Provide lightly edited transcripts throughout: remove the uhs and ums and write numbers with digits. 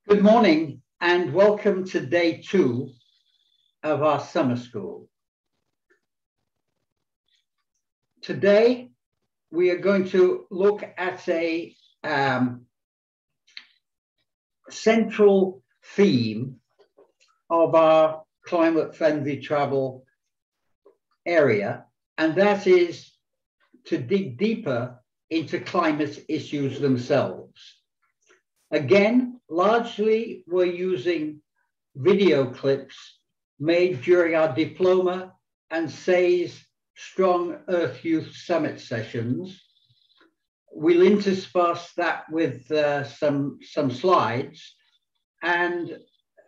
Good morning and welcome to day 2 of our summer school. Today, we are going to look at a central theme of our climate-friendly travel area, and that is to dig deeper into climate issues themselves. Again, largely we're using video clips made during our diploma and SAY's Strong Earth Youth Summit sessions. We'll intersperse that with some slides, and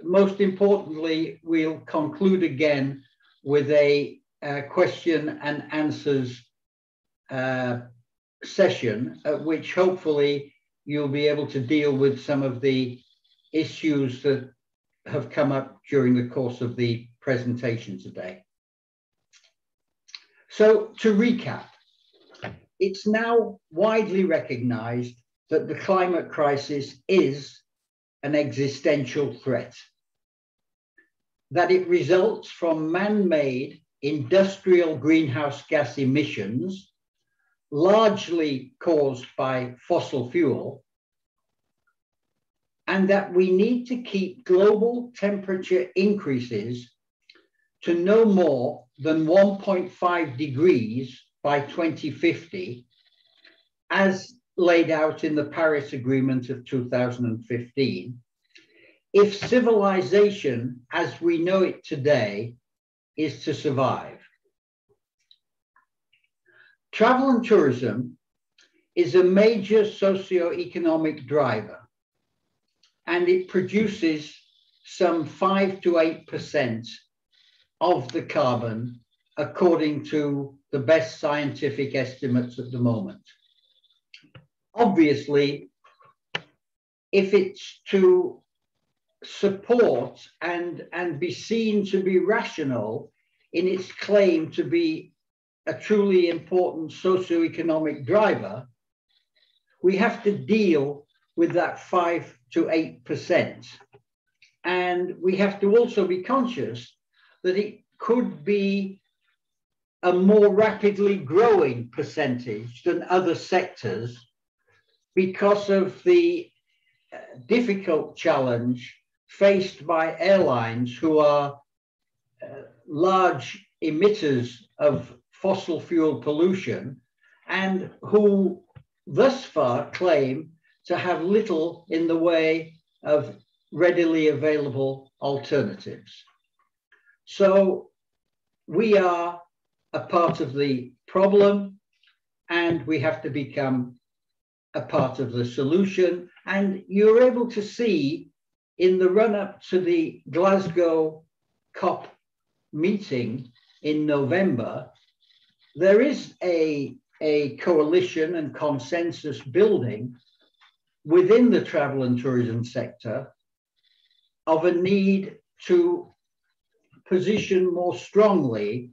most importantly, we'll conclude again with a question and answers session, at which hopefully you'll be able to deal with some of the issues that have come up during the course of the presentation today. So to recap, it's now widely recognized that the climate crisis is an existential threat, that it results from man-made industrial greenhouse gas emissions largely caused by fossil fuel, and that we need to keep global temperature increases to no more than 1.5 degrees by 2050, as laid out in the Paris Agreement of 2015, if civilization as we know it today is to survive. Travel and tourism is a major socio-economic driver, and it produces some 5 to 8% of the carbon according to the best scientific estimates at the moment. Obviously, if it's to support and be seen to be rational in its claim to be a truly important socioeconomic driver, we have to deal with that 5 to 8%. And we have to also be conscious that it could be a more rapidly growing percentage than other sectors because of the difficult challenge faced by airlines who are large emitters of fossil fuel pollution and who thus far claim to have little in the way of readily available alternatives. So we are a part of the problem, and we have to become a part of the solution. And you're able to see in the run-up to the Glasgow COP meeting in November, there is a coalition and consensus building within the travel and tourism sector of a need to position more strongly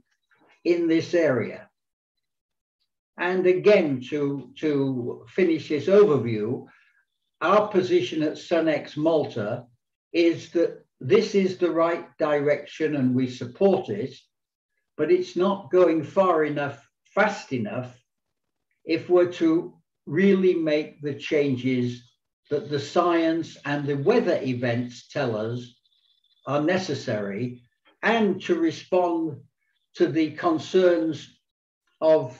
in this area. And again, to finish this overview, our position at SunX Malta is that this is the right direction and we support it, but it's not going far enough, fast enough, if we're to really make the changes that the science and the weather events tell us are necessary, and to respond to the concerns of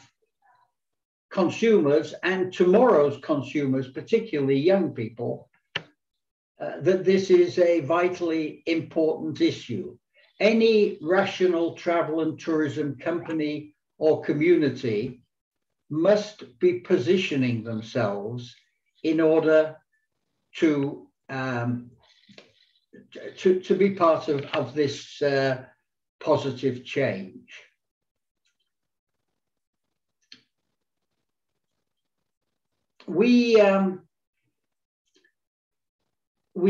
consumers and tomorrow's consumers, particularly young people, that this is a vitally important issue. Any rational travel and tourism company or community must be positioning themselves in order to be part of this positive change. We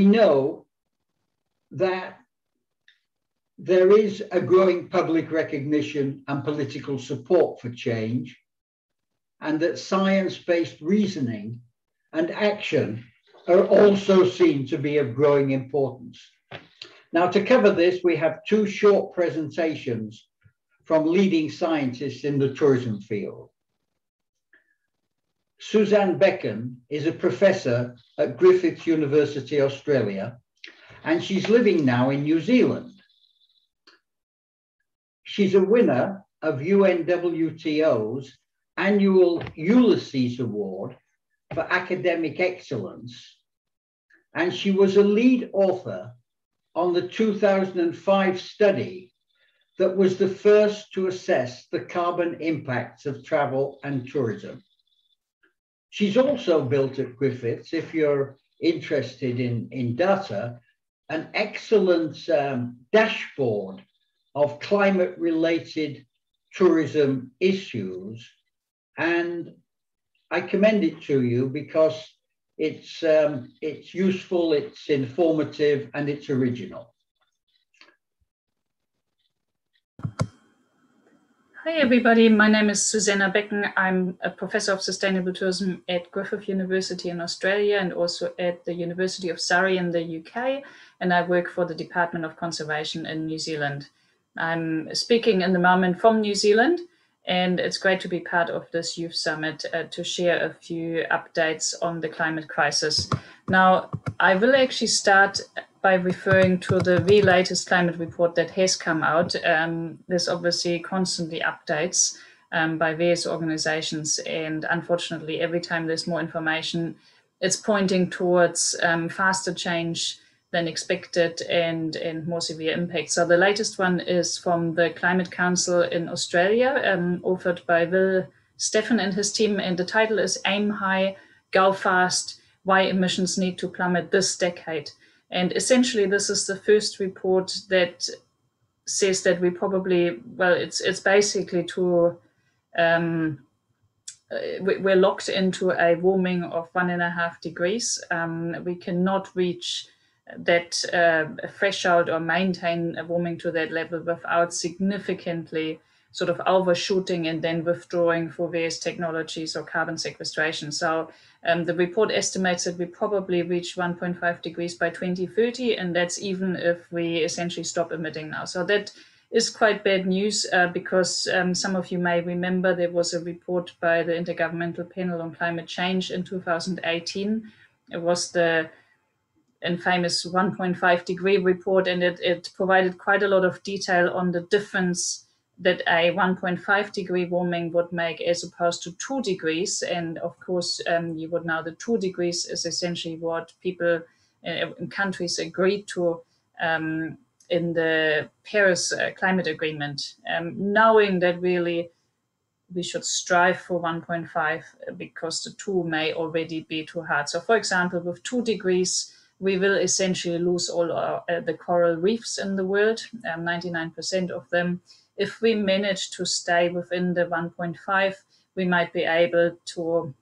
know that there is a growing public recognition and political support for change, and that science-based reasoning and action are also seen to be of growing importance. Now, to cover this, we have two short presentations from leading scientists in the tourism field. Suzanne Becken is a professor at Griffith University, Australia, and she's living now in New Zealand. She's a winner of UNWTO's annual Ulysses Award for academic excellence, and she was a lead author on the 2005 study that was the first to assess the carbon impacts of travel and tourism. She's also built at Griffiths, if you're interested in data, an excellent dashboard of climate-related tourism issues, and I commend it to you because it's useful, it's informative, and it's original. Hi everybody, my name is Susanna Becken. I'm a professor of sustainable tourism at Griffith University in Australia and also at the University of Surrey in the UK, and I work for the Department of Conservation in New Zealand. I'm speaking in the moment from New Zealand, and it's great to be part of this Youth Summit to share a few updates on the climate crisis. Now, I will actually start by referring to the very latest climate report that has come out. There's obviously constantly updates by various organizations, and unfortunately, every time there's more information, it's pointing towards faster change than expected and more severe impact. So the latest one is from the Climate Council in Australia, authored by Will Steffen and his team, and the title is Aim High, Go Fast, Why Emissions Need to Plummet This Decade. And essentially, this is the first report that says that we probably, well, it's basically to, we're locked into a warming of 1.5 degrees. We cannot reach that threshold or maintain a warming to that level without significantly sort of overshooting and then withdrawing for various technologies or carbon sequestration. So the report estimates that we probably reach 1.5 degrees by 2030, and that's even if we essentially stop emitting now. So that is quite bad news because some of you may remember there was a report by the Intergovernmental Panel on Climate Change in 2018. It was the infamous 1.5 degree report, and it provided quite a lot of detail on the difference that a 1.5 degree warming would make as opposed to 2 degrees. And of course, you would know that 2 degrees is essentially what people in countries agreed to in the Paris Climate Agreement, knowing that really we should strive for 1.5 because the 2 may already be too hard. So for example, with 2 degrees, we will essentially lose all the coral reefs in the world, 99% of them. If we manage to stay within the 1.5, we might be able to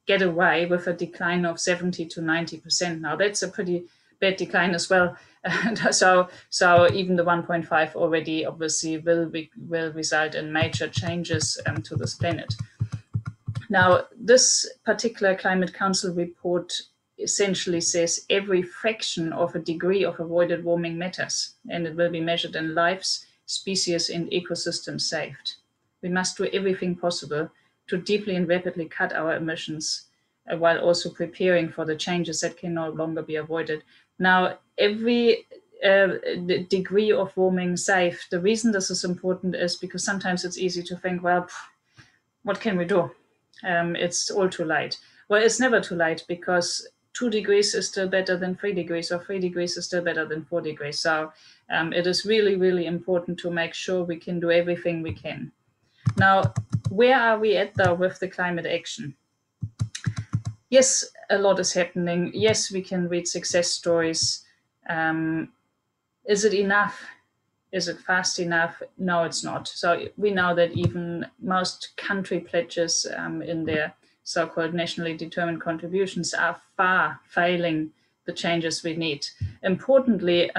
get away with a decline of 70 to 90%. Now that's a pretty bad decline as well. So even the 1.5 already obviously will result in major changes to this planet. Now, this particular Climate Council report essentially says every fraction of a degree of avoided warming matters, and it will be measured in lives, species, and ecosystems saved. We must do everything possible to deeply and rapidly cut our emissions while also preparing for the changes that can no longer be avoided. Now, every degree of warming saved, the reason this is important is because sometimes it's easy to think, well, what can we do? It's all too late. Well, it's never too late because 2 degrees is still better than 3 degrees, or 3 degrees is still better than 4 degrees. So it is really, really important to make sure we can do everything we can. Now, where are we at though with the climate action? Yes, a lot is happening. Yes, we can read success stories. Is it enough? Is it fast enough? No, it's not. So we know that even most country pledges in their so-called nationally determined contributions are far failing the changes we need. Importantly,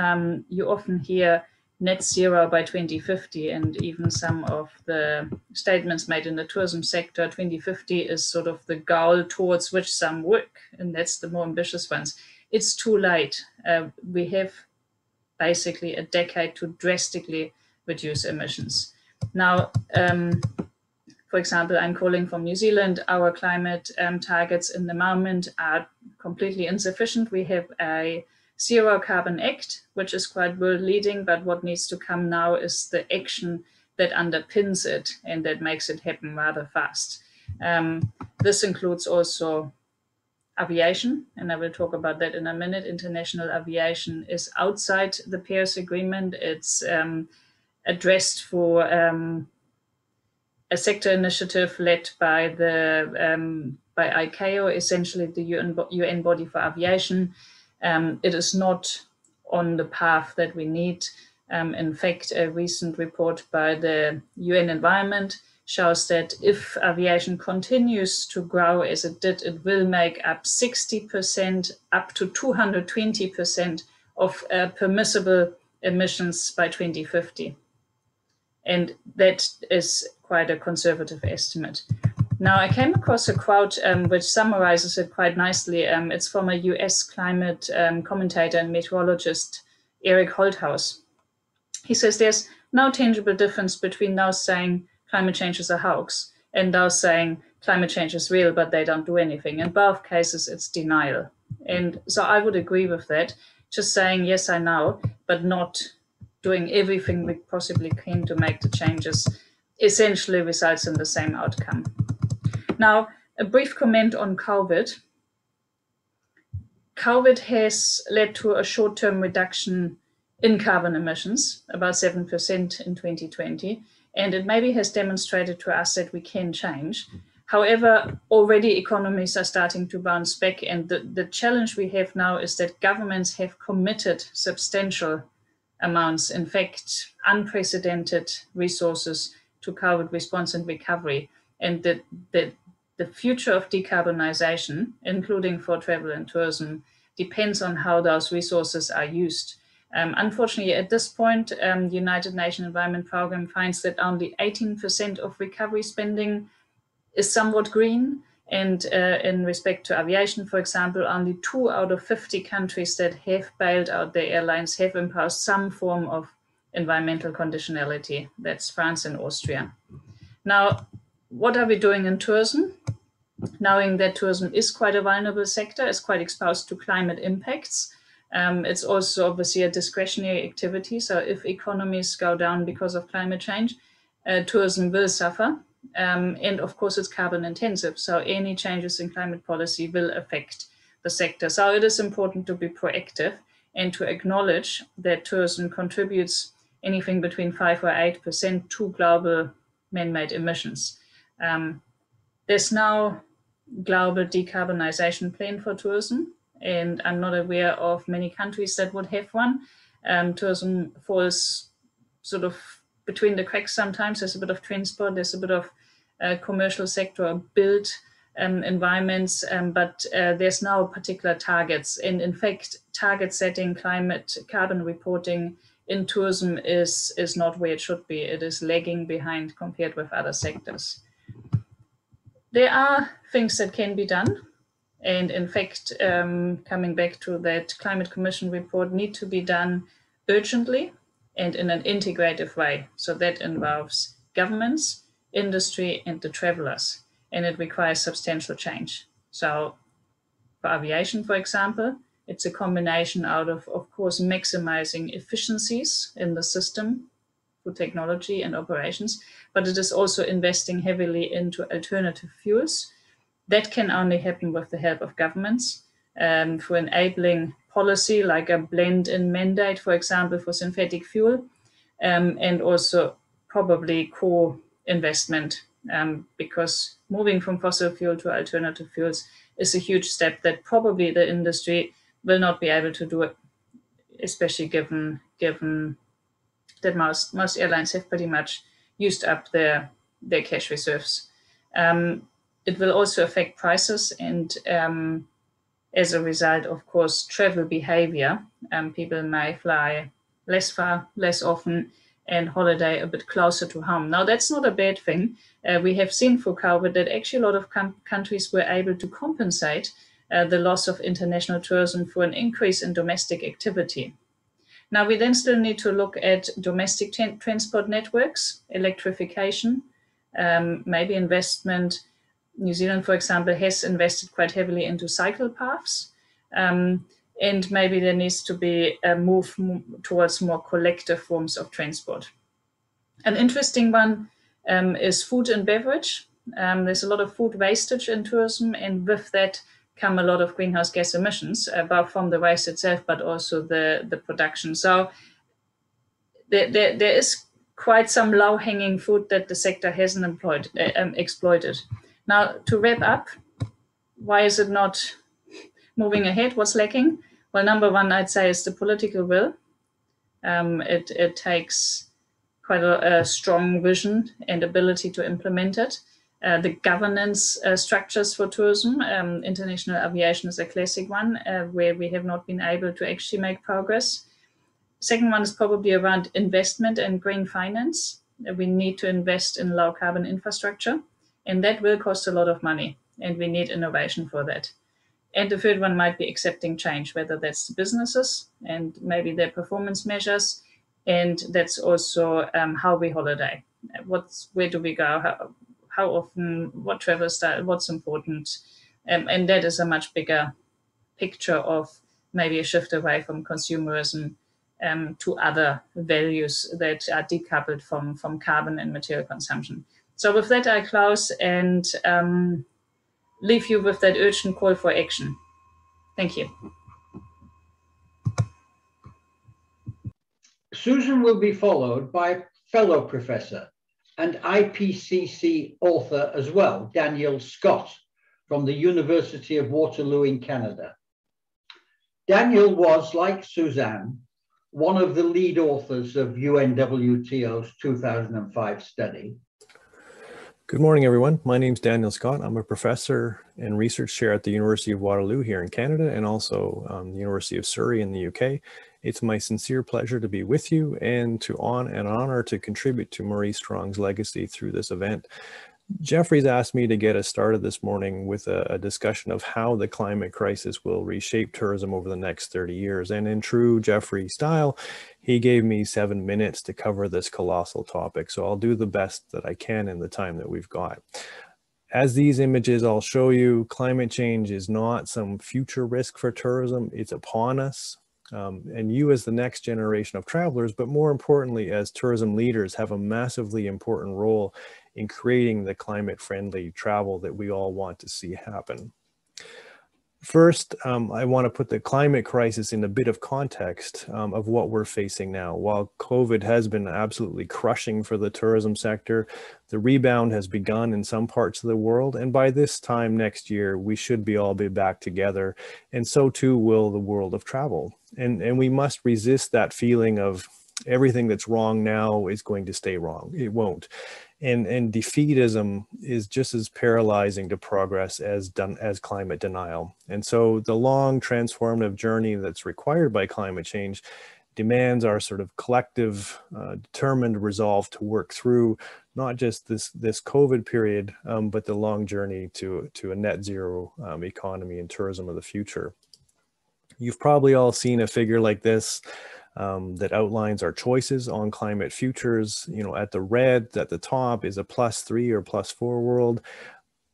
you often hear net zero by 2050, and even some of the statements made in the tourism sector, 2050 is sort of the goal towards which some work, and that's the more ambitious ones. It's too late. We have basically a decade to drastically reduce emissions. Now, for example, I'm calling from New Zealand. Our climate targets in the moment are completely insufficient. We have a Zero Carbon Act, which is quite world leading, but what needs to come now is the action that underpins it and that makes it happen rather fast. This includes also aviation, and I will talk about that in a minute. International aviation is outside the Paris Agreement. It's addressed for a sector initiative led by by ICAO, essentially the UN body for aviation. It is not on the path that we need. In fact, a recent report by the UN Environment shows that if aviation continues to grow as it did, it will make up 60%, up to 220% of permissible emissions by 2050. And that is quite a conservative estimate. Now, I came across a quote which summarizes it quite nicely. It's from a US climate commentator and meteorologist, Eric Holthaus. He says there's no tangible difference between those saying climate change is a hoax and those saying climate change is real, but they don't do anything. In both cases, it's denial. And so I would agree with that, just saying, yes, I know, but not doing everything we possibly can to make the changes essentially results in the same outcome. Now, a brief comment on COVID. COVID has led to a short-term reduction in carbon emissions, about 7% in 2020, and it maybe has demonstrated to us that we can change. However, already economies are starting to bounce back, and the challenge we have now is that governments have committed substantial amounts, in fact, unprecedented resources to COVID response and recovery. And the future of decarbonization, including for travel and tourism, depends on how those resources are used. Unfortunately, at this point, the United Nations Environment Programme finds that only 18% of recovery spending is somewhat green. And in respect to aviation, for example, only 2 out of 50 countries that have bailed out their airlines have imposed some form of environmental conditionality. That's France and Austria. Now, what are we doing in tourism? Knowing that tourism is quite a vulnerable sector, is quite exposed to climate impacts. It's also obviously a discretionary activity. So if economies go down because of climate change, tourism will suffer. And of course, it's carbon intensive. So any changes in climate policy will affect the sector. So it is important to be proactive and to acknowledge that tourism contributes anything between 5 or 8% to global man-made emissions. There's now global decarbonization plan for tourism, and I'm not aware of many countries that would have one. Tourism falls sort of between the cracks sometimes. There's a bit of transport, there's a bit of commercial sector or built environments, but there's no particular targets. And in fact, target setting, climate carbon reporting in tourism is not where it should be. It is lagging behind compared with other sectors. There are things that can be done. And in fact, coming back to that Climate Commission report, need to be done urgently and in an integrative way. So that involves governments, industry, and the travelers. And it requires substantial change. So for aviation, for example, it's a combination out of course, maximizing efficiencies in the system through technology and operations, but it is also investing heavily into alternative fuels. That can only happen with the help of governments for enabling policy like a blend-in mandate, for example, for synthetic fuel, and also probably core investment, because moving from fossil fuel to alternative fuels is a huge step that probably the industry will not be able to do it, especially given that most airlines have pretty much used up their cash reserves. It will also affect prices and as a result, of course, travel behavior. People may fly less far, less often, and holiday a bit closer to home. Now, that's not a bad thing. We have seen for COVID that actually a lot of countries were able to compensate the loss of international tourism for an increase in domestic activity. Now, we then still need to look at domestic transport networks, electrification, maybe investment. New Zealand, for example, has invested quite heavily into cycle paths. And maybe there needs to be a move towards more collective forms of transport. An interesting one is food and beverage. There's a lot of food wastage in tourism, and with that come a lot of greenhouse gas emissions, both from the waste itself, but also the production. So there is quite some low-hanging fruit that the sector hasn't exploited. Now, to wrap up, why is it not moving ahead? What's lacking? Well, number one, I'd say, is the political will. It takes quite a strong vision and ability to implement it. The governance structures for tourism, international aviation is a classic one, where we have not been able to actually make progress. Second one is probably around investment and green finance. We need to invest in low carbon infrastructure, and that will cost a lot of money, and we need innovation for that. And the third one might be accepting change, whether that's the businesses and maybe their performance measures, and that's also how we holiday. Where do we go? How often? What travel style? What's important? And that is a much bigger picture of maybe a shift away from consumerism to other values that are decoupled from carbon and material consumption. So with that, I close and leave you with that urgent call for action. Thank you. Susan will be followed by fellow professor and IPCC author as well, Daniel Scott, from the University of Waterloo in Canada. Daniel was, like Suzanne, one of the lead authors of UNWTO's 2005 study. Good morning, everyone. My name is Daniel Scott. I'm a professor and research chair at the University of Waterloo here in Canada, and also the University of Surrey in the UK. It's my sincere pleasure to be with you and an honor to contribute to Maurice Strong's legacy through this event. Jeffrey's asked me to get us started this morning with a discussion of how the climate crisis will reshape tourism over the next 30 years. And in true Jeffrey style, he gave me 7 minutes to cover this colossal topic. So I'll do the best that I can in the time that we've got. As these images I'll show you, climate change is not some future risk for tourism. It's upon us. And you as the next generation of travelers, but more importantly, as tourism leaders, have a massively important role in creating the climate-friendly travel that we all want to see happen. First, I want to put the climate crisis in a bit of context of what we're facing now. While COVID has been absolutely crushing for the tourism sector, the rebound has begun in some parts of the world, and by this time next year, we should all be back together, and so too will the world of travel. And we must resist that feeling of everything that's wrong now is going to stay wrong. It won't. And defeatism is just as paralyzing to progress as climate denial. And so the long transformative journey that's required by climate change demands our sort of collective, determined resolve to work through not just this COVID period, but the long journey to a net zero economy and tourism of the future. You've probably all seen a figure like this that outlines our choices on climate futures. You know, at the top is a +3 or +4 world,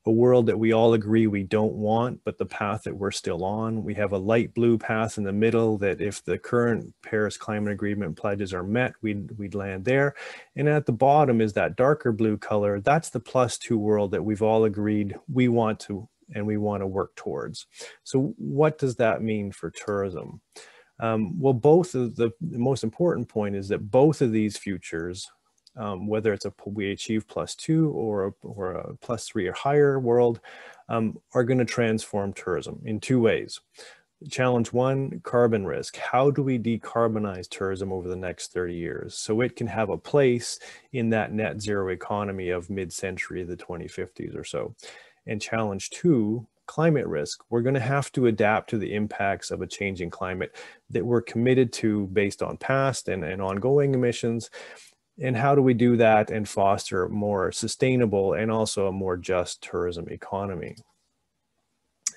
a world that we all agree we don't want, but the path that we're still on. We have a light blue path in the middle that if the current Paris Climate Agreement pledges are met, we'd land there. And at the bottom is that darker blue color. That's the +2 world that we've all agreed we want to work towards. So what does that mean for tourism? Well, both of the most important point is that both of these futures, whether it's we achieve +2 or a +3 or higher world, are going to transform tourism in 2 ways. Challenge 1, carbon risk. How do we decarbonize tourism over the next 30 years so it can have a place in that net zero economy of mid-century, the 2050s or so? And challenge 2, climate risk, we're going to have to adapt to the impacts of a changing climate that we're committed to based on past and ongoing emissions. And how do we do that and foster a more sustainable and also a more just tourism economy?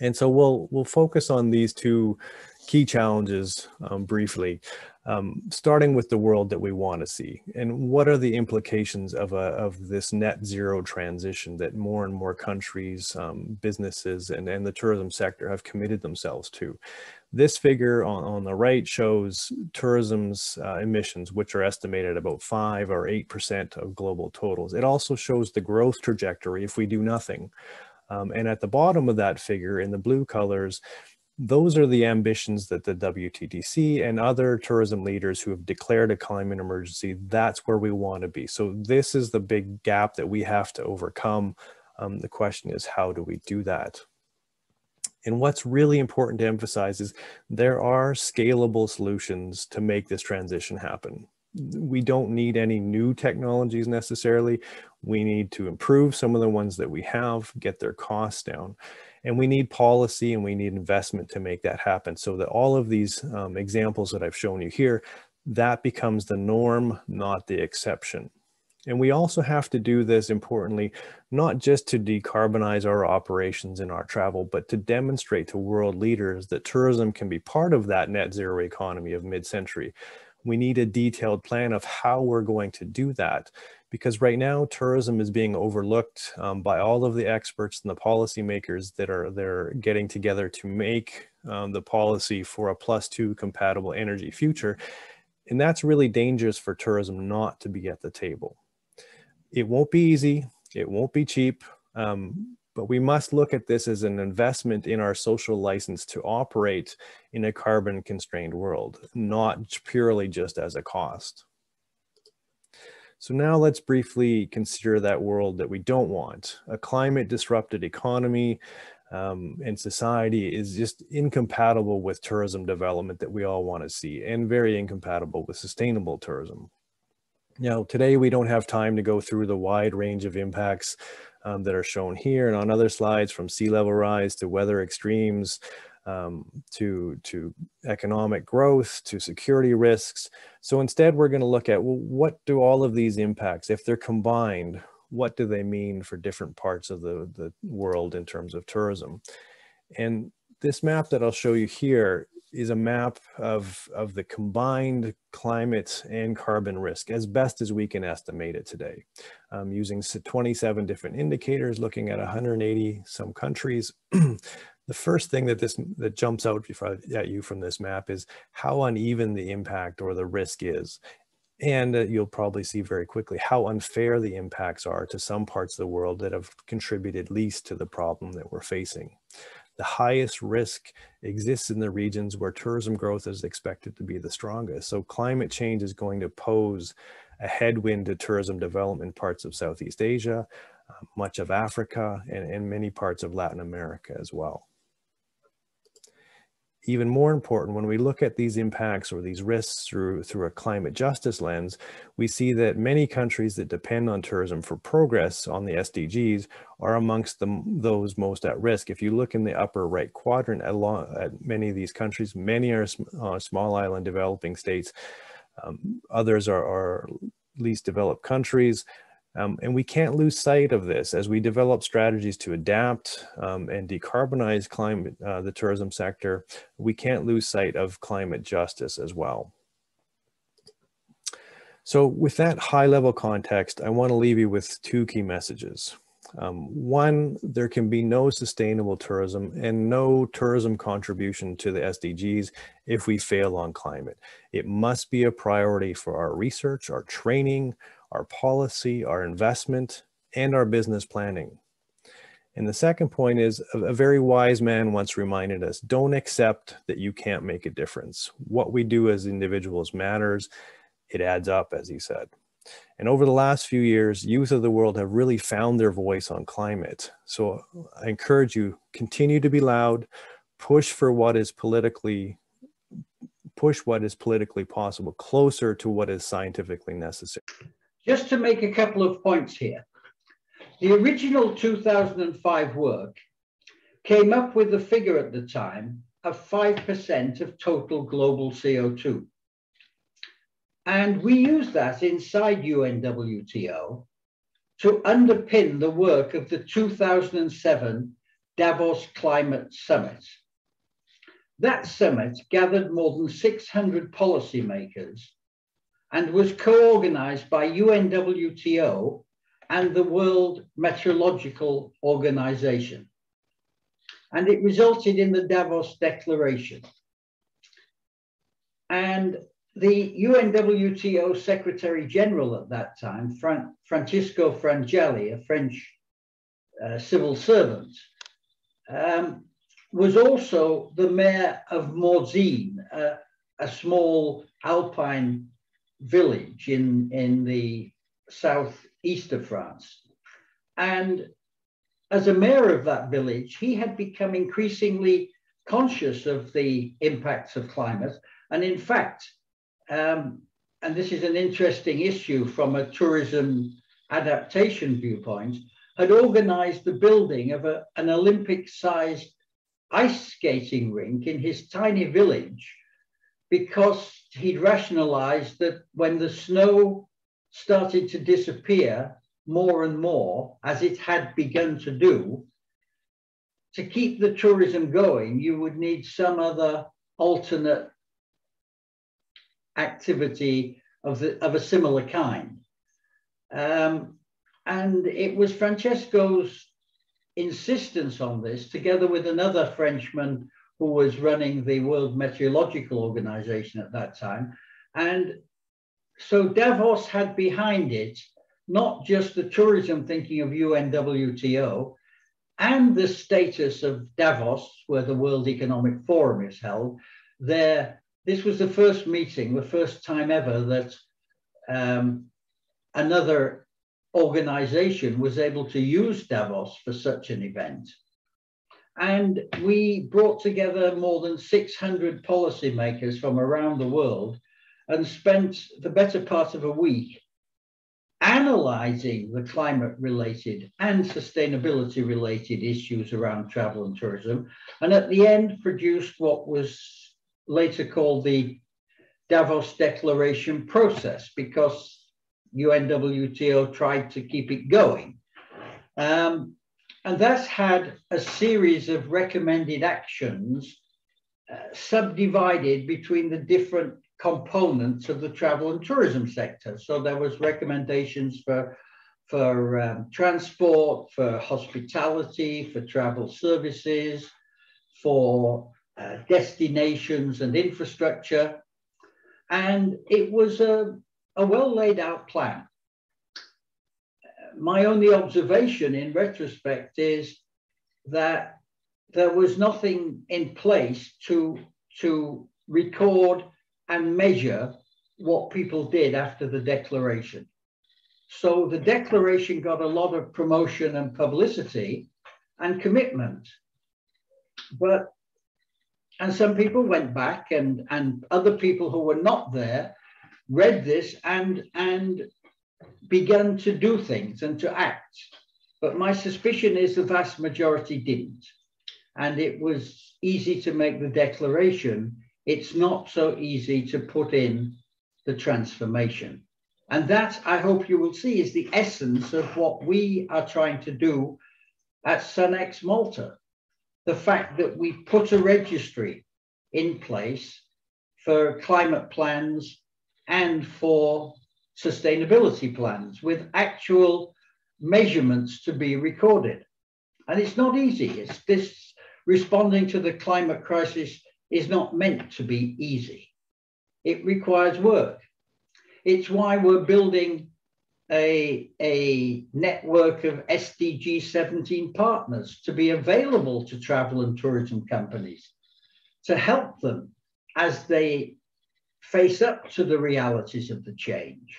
And so we'll focus on these two key challenges briefly, starting with the world that we want to see, and what are the implications of this net zero transition that more and more countries, businesses, and the tourism sector have committed themselves to. This figure on the right shows tourism's emissions, which are estimated at about 5 or 8% of global totals. It also shows the growth trajectory if we do nothing. And at the bottom of that figure in the blue colors, those are the ambitions that the WTTC and other tourism leaders who have declared a climate emergency, that's where we want to be. So this is the big gap that we have to overcome. The question is, how do we do that? And what's really important to emphasize is there are scalable solutions to make this transition happen. We don't need any new technologies necessarily. We need to improve some of the ones that we have, get their costs down. And we need policy and we need investment to make that happen, so that all of these examples that I've shown you here, that becomes the norm, not the exception. And we also have to do this, importantly, not just to decarbonize our operations and our travel, but to demonstrate to world leaders that tourism can be part of that net zero economy of mid-century. We need a detailed plan of how we're going to do that, because right now tourism is being overlooked by all of the experts and the policymakers that they're getting together to make the policy for a +2 compatible energy future. And that's really dangerous for tourism not to be at the table. It won't be easy, it won't be cheap, but we must look at this as an investment in our social license to operate in a carbon constrained world, not purely just as a cost. So now let's briefly consider that world that we don't want. A climate disrupted economy and society is just incompatible with tourism development that we all want to see, and very incompatible with sustainable tourism. Now, today we don't have time to go through the wide range of impacts that are shown here and on other slides, from sea level rise to weather extremes, to economic growth, to security risks. So instead, we're going to look at, well, what do all of these impacts, if they're combined, what do they mean for different parts of the world in terms of tourism? And this map that I'll show you here is a map of the combined climate and carbon risk as best as we can estimate it today, using 27 different indicators, looking at 180 some countries. The first thing that jumps out at you from this map is how uneven the impact or the risk is. And you'll probably see very quickly how unfair the impacts are to some parts of the world that have contributed least to the problem that we're facing. The highest risk exists in the regions where tourism growth is expected to be the strongest. So climate change is going to pose a headwind to tourism development in parts of Southeast Asia, much of Africa, and many parts of Latin America as well. Even more important, when we look at these impacts or these risks through a climate justice lens, we see that many countries that depend on tourism for progress on the SDGs are amongst those most at risk. If you look in the upper right quadrant at many of these countries, many are small island developing states. Others are least developed countries. And we can't lose sight of this as we develop strategies to adapt and decarbonize the tourism sector. We can't lose sight of climate justice as well. So with that high level context, I want to leave you with two key messages. One, there can be no sustainable tourism and no tourism contribution to the SDGs if we fail on climate. It must be a priority for our research, our training, our policy, our investment, and our business planning. And the second point is, a very wise man once reminded us, don't accept that you can't make a difference. What we do as individuals matters. It adds up, as he said. And over the last few years, youth of the world have really found their voice on climate. So I encourage you, continue to be loud, push what is politically possible, closer to what is scientifically necessary. Just to make a couple of points here. The original 2005 work came up with a figure at the time of 5% of total global CO2. And we used that inside UNWTO to underpin the work of the 2007 Davos Climate Summit. That summit gathered more than 600 policymakers and was co-organized by UNWTO and the World Meteorological Organization. And it resulted in the Davos Declaration. And the UNWTO Secretary General at that time, Francisco Frangeli, a French civil servant, was also the mayor of Morzine, a small alpine village in the southeast of France. And as a mayor of that village, he had become increasingly conscious of the impacts of climate. And in fact, and this is an interesting issue from a tourism adaptation viewpoint, had organized the building of an Olympic-sized ice skating rink in his tiny village because he'd rationalized that when the snow started to disappear more and more, as it had begun to do, to keep the tourism going, you would need some other alternate activity of a similar kind. And it was Francesco's insistence on this, together with another Frenchman who was running the World Meteorological Organization at that time. And so Davos had behind it not just the tourism thinking of UNWTO and the status of Davos, where the World Economic Forum is held. This was the first meeting, the first time ever that another organization was able to use Davos for such an event. And we brought together more than 600 policymakers from around the world and spent the better part of a week analyzing the climate-related and sustainability-related issues around travel and tourism, and at the end produced what was later called the Davos Declaration process, because UNWTO tried to keep it going. And that's had a series of recommended actions subdivided between the different components of the travel and tourism sector. So there was recommendations for transport, for hospitality, for travel services, for destinations and infrastructure. And it was a well laid out plan. My only observation in retrospect is that there was nothing in place to record and measure what people did after the declaration. So the declaration got a lot of promotion and publicity and commitment. And some people went back and other people who were not there read this and began to do things and to act. But my suspicion is the vast majority didn't. And it was easy to make the declaration. It's not so easy to put in the transformation. And that, I hope you will see, is the essence of what we are trying to do at SunX Malta. The fact that we put a registry in place for climate plans and for sustainability plans with actual measurements to be recorded. And it's not easy. It's this responding to the climate crisis is not meant to be easy. It requires work. It's why we're building a network of SDG 17 partners to be available to travel and tourism companies to help them as they face up to the realities of the change.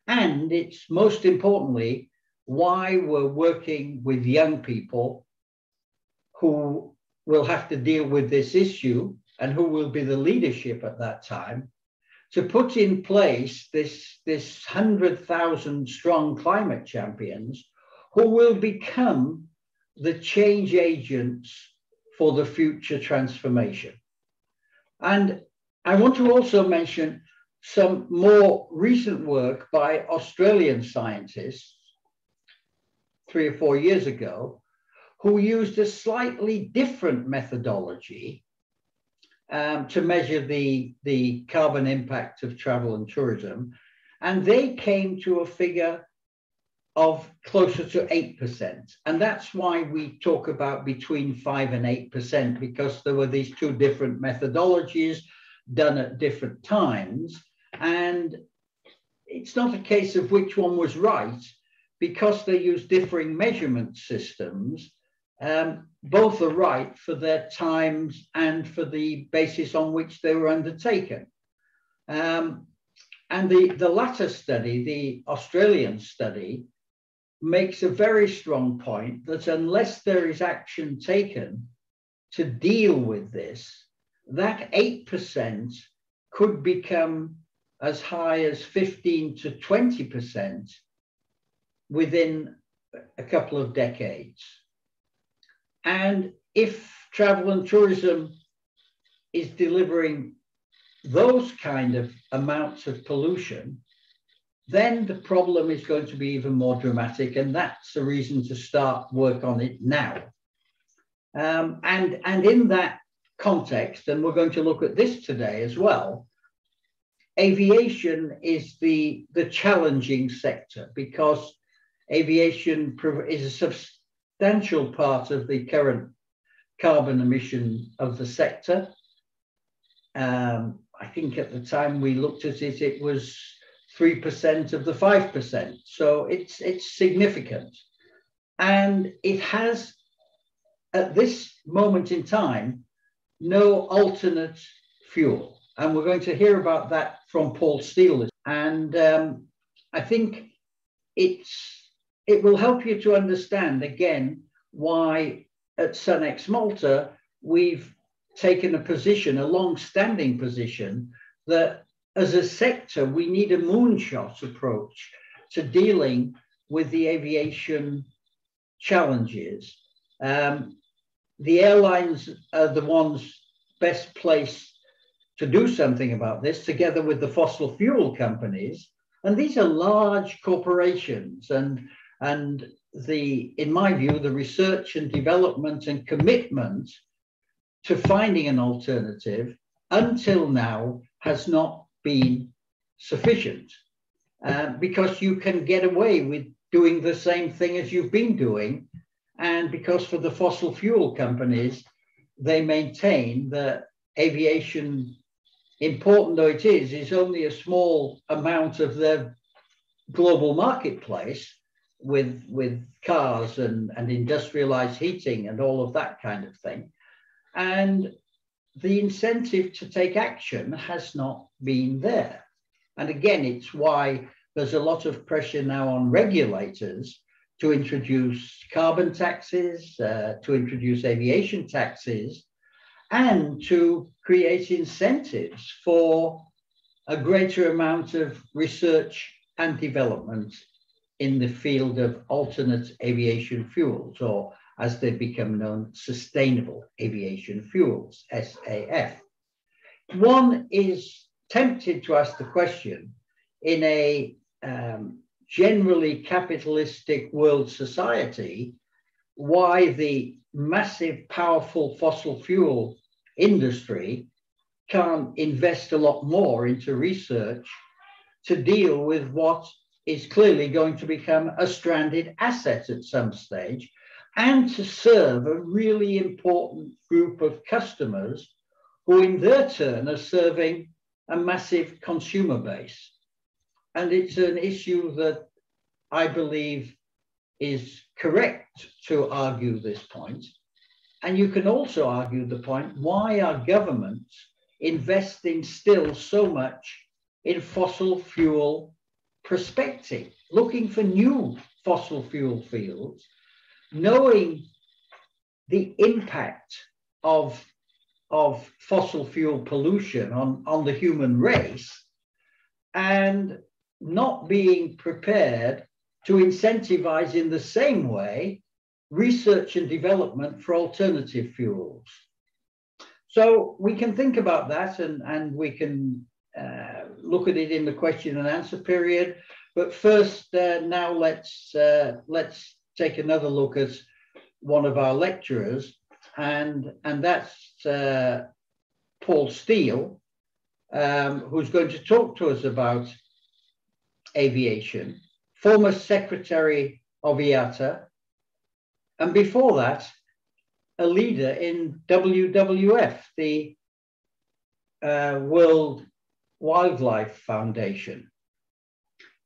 And it's most importantly why we're working with young people who will have to deal with this issue and who will be the leadership at that time to put in place this 100,000 strong climate champions who will become the change agents for the future transformation. And I want to also mention some more recent work by Australian scientists 3 or 4 years ago, who used a slightly different methodology to measure the carbon impact of travel and tourism. And they came to a figure of closer to 8%. And that's why we talk about between 5 and 8%, because there were these two different methodologies done at different times. And it's not a case of which one was right, because they use differing measurement systems. Both are right for their times and for the basis on which they were undertaken. And the latter study, the Australian study, makes a very strong point that unless there is action taken to deal with this, that 8% could become as high as 15 to 20% within a couple of decades. And if travel and tourism is delivering those kind of amounts of pollution, then the problem is going to be even more dramatic, and that's a reason to start work on it now. And in that context, and we're going to look at this today as well, aviation is the challenging sector, because aviation is a substantial part of the current carbon emission of the sector. I think at the time we looked at it, it was 3% of the 5%. So it's significant. And it has, at this moment in time, no alternate fuel. And we're going to hear about that from Paul Steele. And I think it will help you to understand, again, why at SunX Malta, we've taken a position, a long-standing position, that as a sector, we need a moonshot approach to dealing with the aviation challenges. The airlines are the ones best placed to do something about this, together with the fossil fuel companies. And these are large corporations, and in my view, the research and development and commitment to finding an alternative until now has not been sufficient, because you can get away with doing the same thing as you've been doing, and because for the fossil fuel companies, they maintain that aviation, important though it is only a small amount of their global marketplace, with cars and industrialized heating and all of that kind of thing. And the incentive to take action has not been there. And again, it's why there's a lot of pressure now on regulators to introduce carbon taxes, to introduce aviation taxes, and to create incentives for a greater amount of research and development in the field of alternate aviation fuels, or as they become known, sustainable aviation fuels, SAF. One is tempted to ask the question, in a generally capitalistic world society, why the massive, powerful fossil fuel industry can't invest a lot more into research to deal with what is clearly going to become a stranded asset at some stage, and to serve a really important group of customers who in their turn are serving a massive consumer base. And it's an issue that I believe is correct to argue this point. And you can also argue the point, why are governments investing still so much in fossil fuel prospecting, looking for new fossil fuel fields, knowing the impact of fossil fuel pollution on the human race, and not being prepared to incentivize in the same way research and development for alternative fuels. So we can think about that, and we can look at it in the question and answer period. But first, now let's take another look at one of our lecturers, and that's Paul Steele, who's going to talk to us about aviation, former secretary of IATA, and before that, a leader in WWF, the World Wildlife Foundation.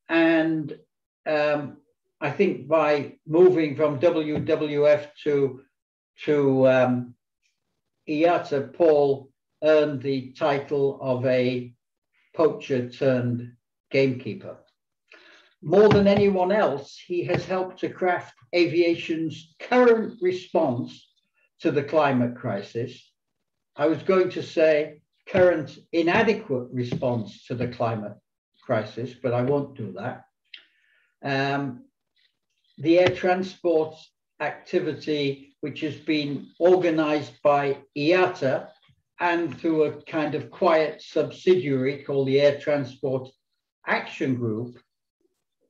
And I think by moving from WWF to IATA, Paul earned the title of a poacher turned gamekeeper. More than anyone else, he has helped to craft aviation's current response to the climate crisis. I was going to say current inadequate response to the climate crisis, but I won't do that. The air transport activity, which has been organized by IATA and through a kind of quiet subsidiary called the Air Transport Action Group,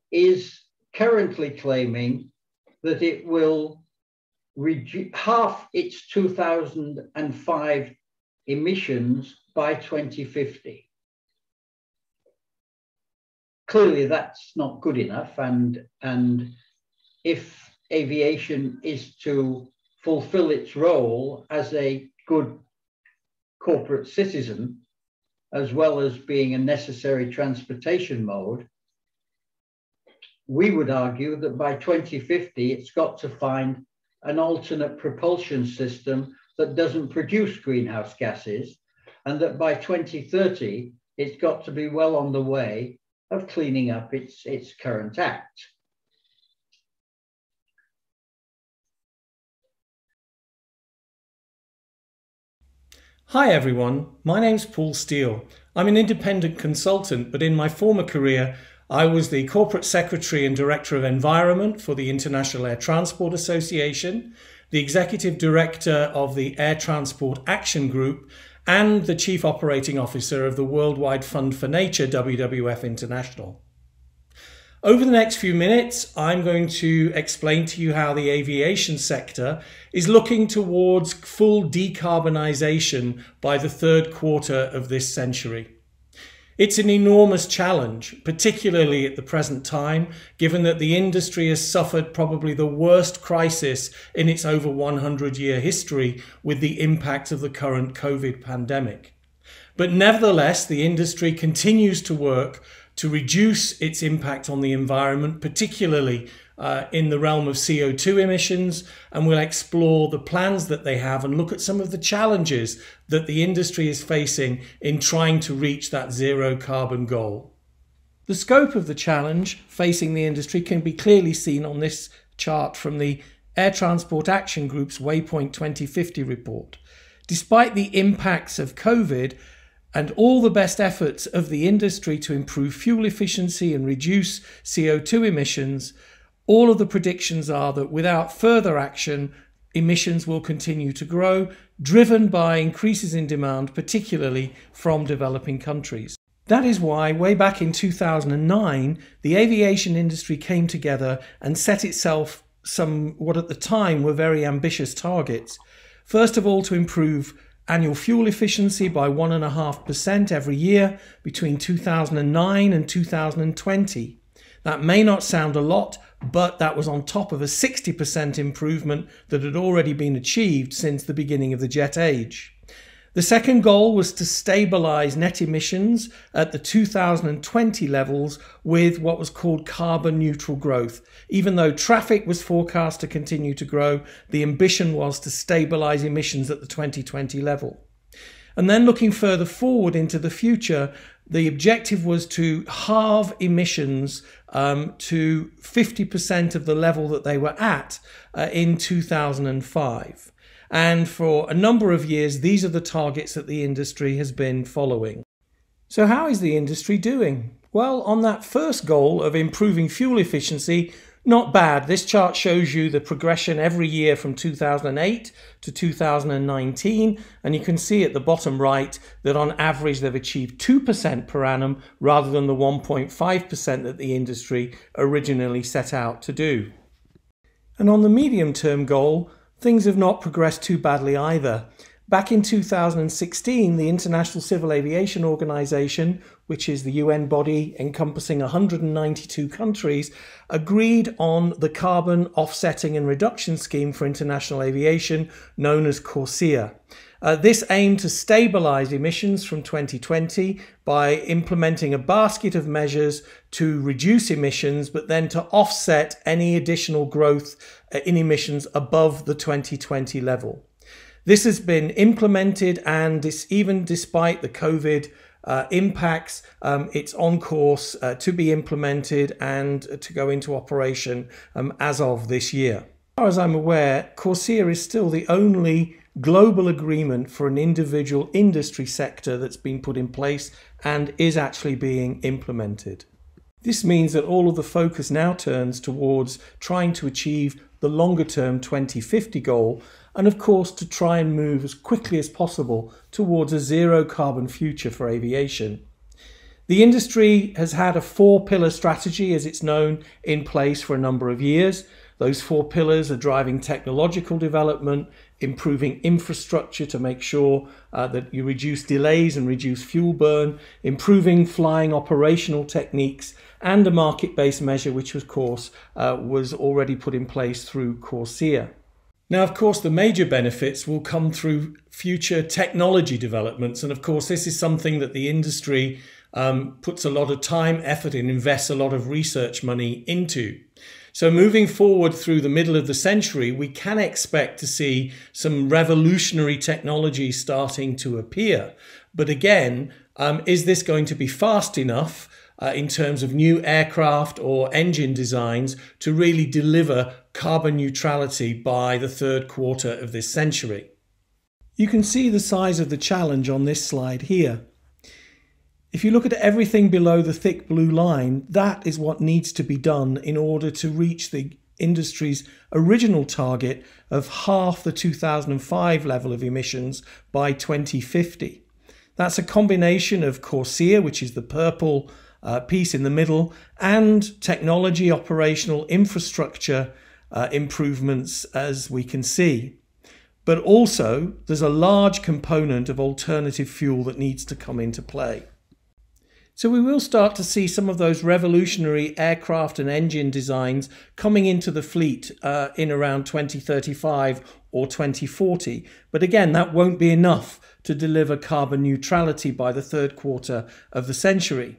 is currently claiming that it will half its 2005 emissions by 2050. Clearly, that's not good enough, and if aviation is to fulfill its role as a good corporate citizen, as well as being a necessary transportation mode, we would argue that by 2050, it's got to find an alternate propulsion system that doesn't produce greenhouse gases, and that by 2030, it's got to be well on the way of cleaning up its current act. Hi everyone, my name's Paul Steele. I'm an independent consultant, but in my former career, I was the Corporate Secretary and Director of Environment for the International Air Transport Association, the Executive Director of the Air Transport Action Group, and the Chief Operating Officer of the Worldwide Fund for Nature, WWF International. Over the next few minutes, I'm going to explain to you how the aviation sector is looking towards full decarbonisation by the third quarter of this century. It's an enormous challenge, particularly at the present time, given that the industry has suffered probably the worst crisis in its over 100-year history with the impact of the current COVID pandemic. But nevertheless, the industry continues to work to reduce its impact on the environment, particularly in the realm of CO2 emissions, and we'll explore the plans that they have and look at some of the challenges that the industry is facing in trying to reach that zero carbon goal. The scope of the challenge facing the industry can be clearly seen on this chart from the Air Transport Action Group's Waypoint 2050 report. Despite the impacts of COVID, and all the best efforts of the industry to improve fuel efficiency and reduce CO2 emissions, all of the predictions are that without further action, emissions will continue to grow, driven by increases in demand, particularly from developing countries. That is why, way back in 2009, the aviation industry came together and set itself some, what at the time were very ambitious targets. First of all, to improve annual fuel efficiency by 1.5% every year between 2009 and 2020. That may not sound a lot, but that was on top of a 60% improvement that had already been achieved since the beginning of the jet age. The second goal was to stabilise net emissions at the 2020 levels with what was called carbon neutral growth. Even though traffic was forecast to continue to grow, the ambition was to stabilise emissions at the 2020 level. And then looking further forward into the future, the objective was to halve emissions to 50% of the level that they were at in 2005. And for a number of years, these are the targets that the industry has been following. So how is the industry doing? Well, on that first goal of improving fuel efficiency, Not bad. This chart shows you the progression every year from 2008 to 2019, and you can see at the bottom right that on average they've achieved 2% per annum rather than the 1.5% that the industry originally set out to do. And on the medium-term goal, things have not progressed too badly either. Back in 2016, the International Civil Aviation Organization, which is the UN body encompassing 192 countries, agreed on the carbon offsetting and reduction scheme for international aviation known as CORSIA. This aimed to stabilize emissions from 2020 by implementing a basket of measures to reduce emissions, but then to offset any additional growth in emissions above the 2020 level. This has been implemented, and even despite the COVID impacts, it's on course to be implemented and to go into operation as of this year. As far as I'm aware, CORSIA is still the only global agreement for an individual industry sector that's been put in place and is actually being implemented. This means that all of the focus now turns towards trying to achieve the longer-term 2050 goal, and of course to try and move as quickly as possible towards a zero carbon future for aviation. The industry has had a 4-pillar strategy, as it's known, in place for a number of years. Those 4 pillars are driving technological development, improving infrastructure to make sure that you reduce delays and reduce fuel burn, improving flying operational techniques, and a market-based measure which of course was already put in place through CORSIA. Now, of course, the major benefits will come through future technology developments, and of course this is something that the industry puts a lot of time, effort, and invests a lot of research money into. So moving forward through the middle of the century, we can expect to see some revolutionary technology starting to appear. But again, is this going to be fast enough in terms of new aircraft or engine designs to really deliver carbon neutrality by the 3rd quarter of this century? You can see the size of the challenge on this slide here. If you look at everything below the thick blue line, that is what needs to be done in order to reach the industry's original target of half the 2005 level of emissions by 2050. That's a combination of CORSIA, which is the purple piece in the middle, and technology, operational infrastructure improvements, as we can see. But also there's a large component of alternative fuel that needs to come into play. So we will start to see some of those revolutionary aircraft and engine designs coming into the fleet in around 2035 or 2040. But again, that won't be enough to deliver carbon neutrality by the 3rd quarter of the century.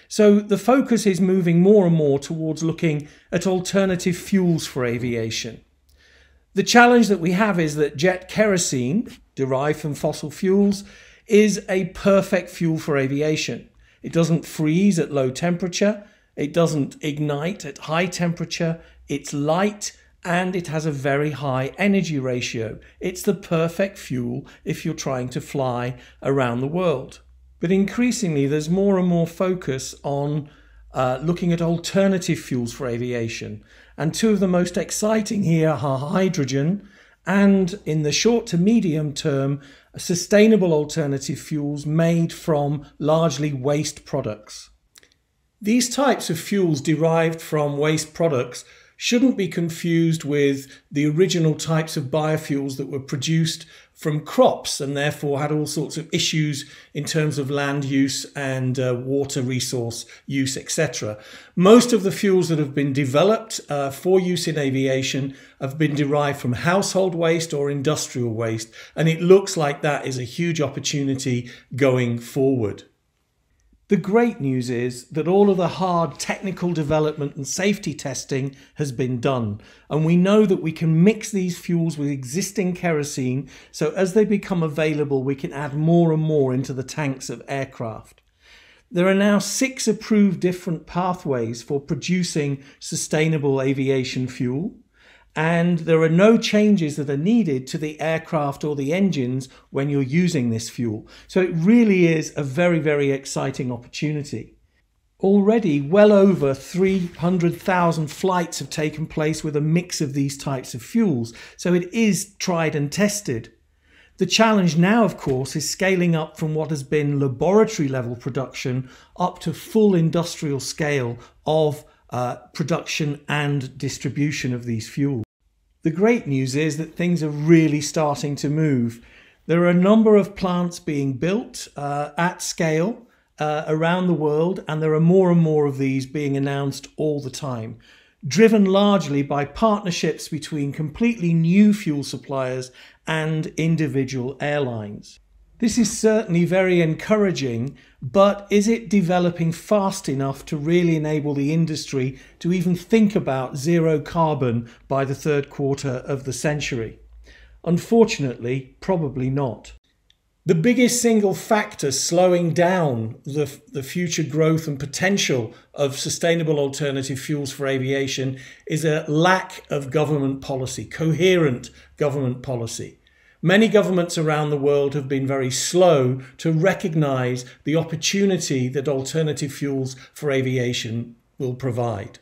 So the focus is moving more and more towards looking at alternative fuels for aviation. The challenge that we have is that jet kerosene, derived from fossil fuels, is a perfect fuel for aviation. It doesn't freeze at low temperature, it doesn't ignite at high temperature, it's light, and it has a very high energy ratio. It's the perfect fuel if you're trying to fly around the world. But increasingly there's more and more focus on looking at alternative fuels for aviation. And 2 of the most exciting here are hydrogen and, in the short to medium term, sustainable alternative fuels made from largely waste products. These types of fuels derived from waste products shouldn't be confused with the original types of biofuels that were produced from crops and therefore had all sorts of issues in terms of land use and water resource use, etc. Most of the fuels that have been developed for use in aviation have been derived from household waste or industrial waste, and it looks like that is a huge opportunity going forward. The great news is that all of the hard technical development and safety testing has been done, and we know that we can mix these fuels with existing kerosene, so as they become available we can add more and more into the tanks of aircraft. There are now 6 approved different pathways for producing sustainable aviation fuel, and there are no changes that are needed to the aircraft or the engines when you're using this fuel. So it really is a very, very exciting opportunity. Already, well over 300,000 flights have taken place with a mix of these types of fuels, so it is tried and tested. The challenge now, of course, is scaling up from what has been laboratory level production up to full industrial scale of production and distribution of these fuels. The great news is that things are really starting to move. There are a number of plants being built at scale around the world, and there are more and more of these being announced all the time, driven largely by partnerships between completely new fuel suppliers and individual airlines. This is certainly very encouraging, but is it developing fast enough to really enable the industry to even think about zero carbon by the third quarter of the century? Unfortunately, probably not. The biggest single factor slowing down the future growth and potential of sustainable alternative fuels for aviation is a lack of government policy, coherent government policy. Many governments around the world have been very slow to recognise the opportunity that alternative fuels for aviation will provide.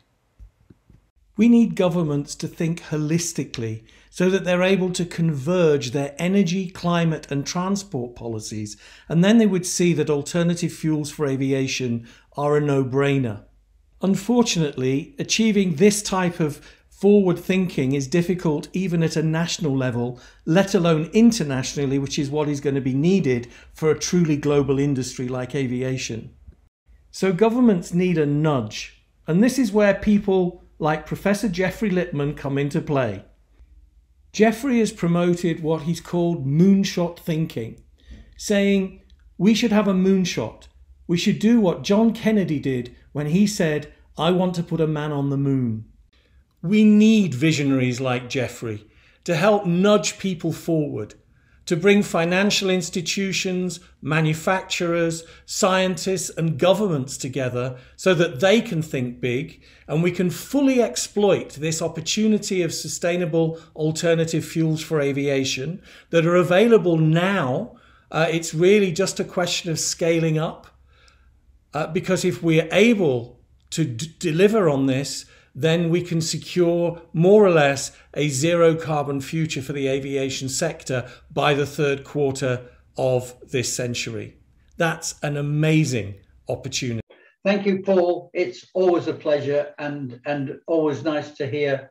We need governments to think holistically so that they're able to converge their energy, climate and transport policies, and then they would see that alternative fuels for aviation are a no-brainer. Unfortunately, achieving this type of forward thinking is difficult even at a national level, let alone internationally, which is what is going to be needed for a truly global industry like aviation. So governments need a nudge, and this is where people like Professor Jeffrey Lippman come into play. Jeffrey has promoted what he's called moonshot thinking, saying we should have a moonshot. We should do what John Kennedy did when he said, "I want to put a man on the moon." We need visionaries like Jeffrey to help nudge people forward, to bring financial institutions, manufacturers, scientists and governments together so that they can think big and we can fully exploit this opportunity of sustainable alternative fuels for aviation that are available now. It's really just a question of scaling up, because if we're able to deliver on this, then we can secure more or less a zero carbon future for the aviation sector by the third quarter of this century. That's an amazing opportunity. Thank you, Paul. It's always a pleasure and always nice to hear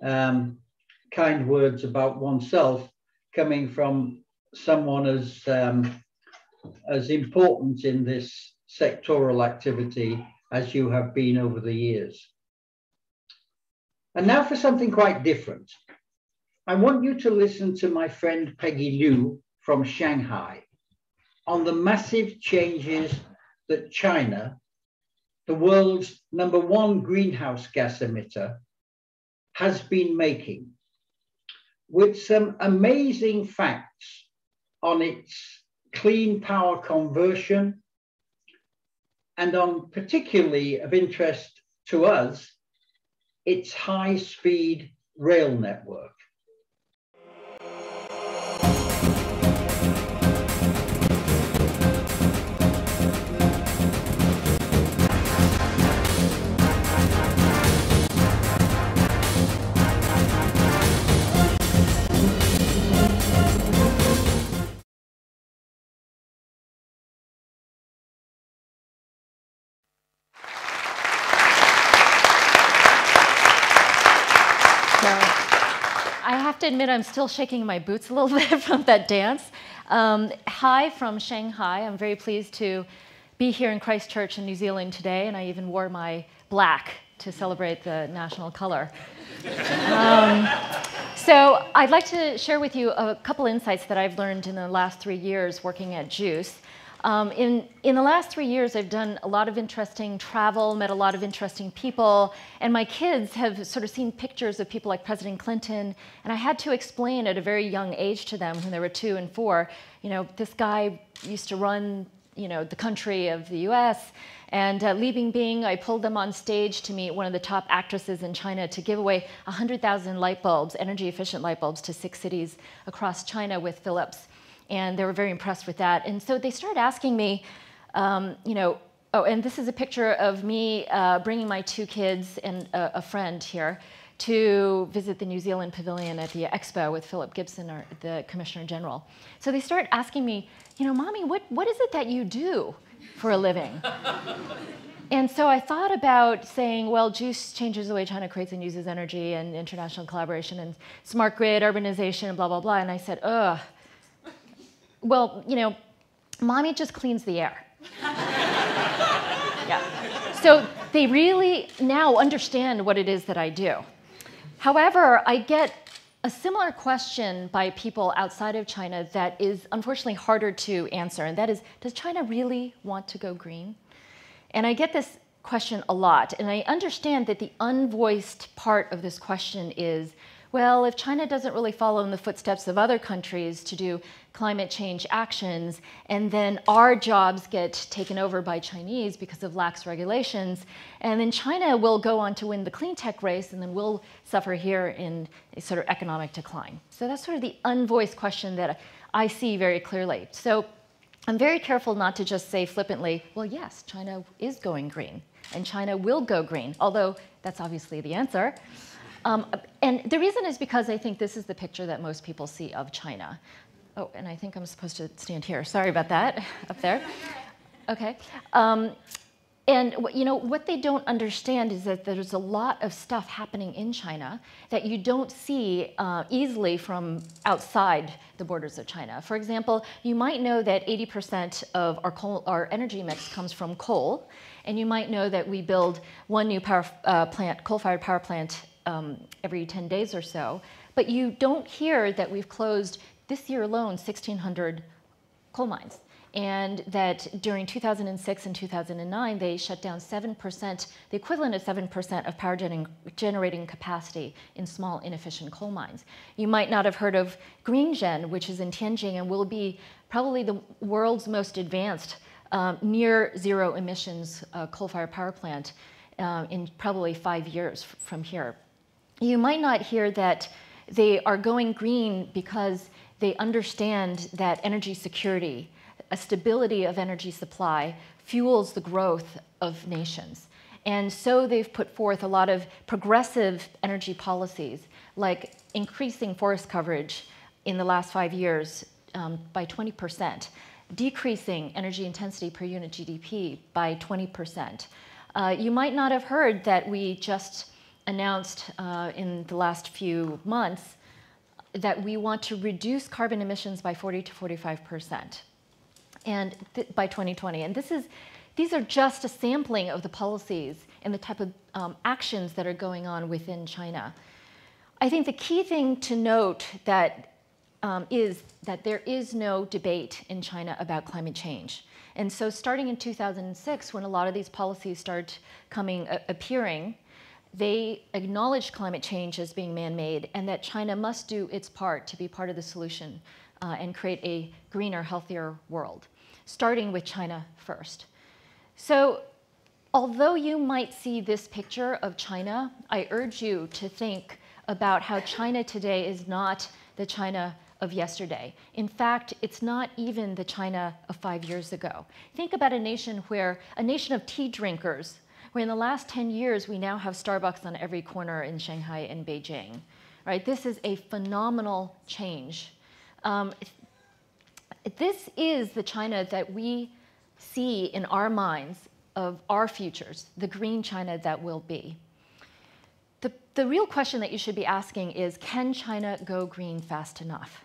kind words about oneself coming from someone as important in this sectoral activity as you have been over the years. And now for something quite different. I want you to listen to my friend Peggy Liu from Shanghai on the massive changes that China, the world's #1 greenhouse gas emitter, has been making, with some amazing facts on its clean power conversion and on particularly of interest to us, its high-speed rail network. I have to admit, I'm still shaking my boots a little bit from that dance. Hi from Shanghai. I'm very pleased to be here in Christchurch in New Zealand today, and I even wore my black to celebrate the national color. So I'd like to share with you a couple insights that I've learned in the last 3 years working at JUICE. In the last 3 years, I've done a lot of interesting travel, met a lot of interesting people, and my kids have sort of seen pictures of people like President Clinton, and I had to explain at a very young age to them when they were 2 and 4, you know, this guy used to run, you know, the country of the US, and Li Bingbing, I pulled them on stage to meet one of the top actresses in China to give away 100,000 light bulbs, energy efficient light bulbs, to 6 cities across China with Philips. And they were very impressed with that. And so they started asking me, you know, Oh, and this is a picture of me bringing my 2 kids and a friend here to visit the New Zealand Pavilion at the Expo with Philip Gibson, the Commissioner General. So they start asking me, you know, Mommy, what is it that you do for a living? And so I thought about saying, well, JUICE changes the way China creates and uses energy, and international collaboration and smart grid, urbanization, and blah, blah, blah. And I said, ugh, well, you know, Mommy just cleans the air. Yeah. So they really now understand what it is that I do. However, I get a similar question by people outside of China that is unfortunately harder to answer, and that is, does China really want to go green? And I get this question a lot, and I understand that the unvoiced part of this question is, well, if China doesn't really follow in the footsteps of other countries to do climate change actions, and then our jobs get taken over by Chinese because of lax regulations, and then China will go on to win the clean tech race, and then we'll suffer here in a sort of economic decline. So that's sort of the unvoiced question that I see very clearly. So I'm very careful not to just say flippantly, well, yes, China is going green, and China will go green, although that's obviously the answer. And the reason is because I think this is the picture that most people see of China. Oh, and I think I'm supposed to stand here. Sorry about that, up there. Okay. And you know, what they don't understand is that there's a lot of stuff happening in China that you don't see easily from outside the borders of China. For example, you might know that 80% of our energy mix comes from coal, and you might know that we build 1 new coal-fired power plant every 10 days or so, but you don't hear that we've closed this year alone 1,600 coal mines, and that during 2006 and 2009 they shut down 7%, the equivalent of 7% of power generating capacity in small inefficient coal mines. You might not have heard of GreenGen, which is in Tianjin and will be probably the world's most advanced near zero emissions coal-fired power plant in probably 5 years from here. You might not hear that they are going green because they understand that energy security, a stability of energy supply, fuels the growth of nations. And so they've put forth a lot of progressive energy policies, like increasing forest coverage in the last 5 years by 20%, decreasing energy intensity per unit GDP by 20%. You might not have heard that we just announced in the last few months that we want to reduce carbon emissions by 40 to 45% and by 2020. And these are just a sampling of the policies and the type of actions that are going on within China. I think the key thing to note that is that there is no debate in China about climate change. And so starting in 2006, when a lot of these policies started appearing, they acknowledged climate change as being man-made and that China must do its part to be part of the solution and create a greener, healthier world, starting with China first. So although you might see this picture of China, I urge you to think about how China today is not the China of yesterday. In fact, it's not even the China of 5 years ago. Think about a nation of tea drinkers, where in the last 10 years, we now have Starbucks on every corner in Shanghai and Beijing, right? This is a phenomenal change. This is the China that we see in our minds of our futures, the green China that will be. The real question that you should be asking is, can China go green fast enough?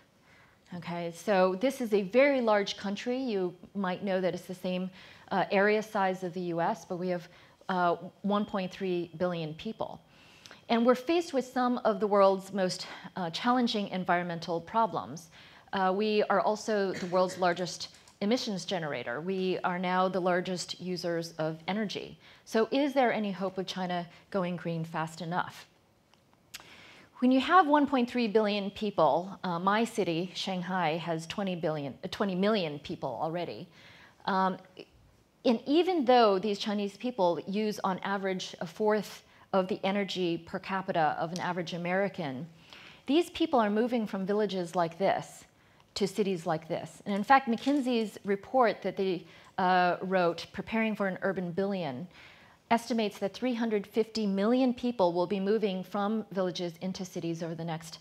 Okay, so this is a very large country. You might know that it's the same area size of the US, but we have 1.3 billion people. And we're faced with some of the world's most challenging environmental problems. We are also the world's largest emissions generator. We are now the largest users of energy. So is there any hope of China going green fast enough? When you have 1.3 billion people, my city, Shanghai, has 20 million people already. And even though these Chinese people use on average 1/4 of the energy per capita of an average American, these people are moving from villages like this to cities like this. And in fact, McKinsey's report that they wrote, Preparing for an Urban Billion, estimates that 350 million people will be moving from villages into cities over the next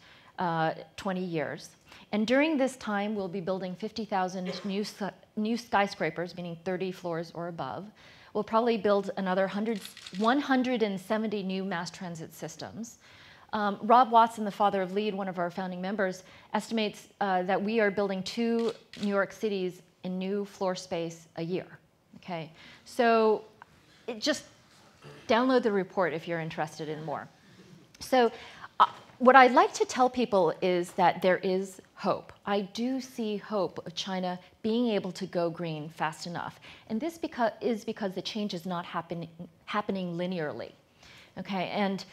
20 years. And during this time, we'll be building 50,000 new skyscrapers, meaning 30 floors or above. We'll probably build another 170 new mass transit systems. Rob Watson, the father of LEED, one of our founding members, estimates that we are building 2 New York cities in new floor space a year. Okay, so just download the report if you're interested in more. So what I'd like to tell people is that there is hope. I do see hope of China being able to go green fast enough. And this is because the change is not happening linearly. Okay, and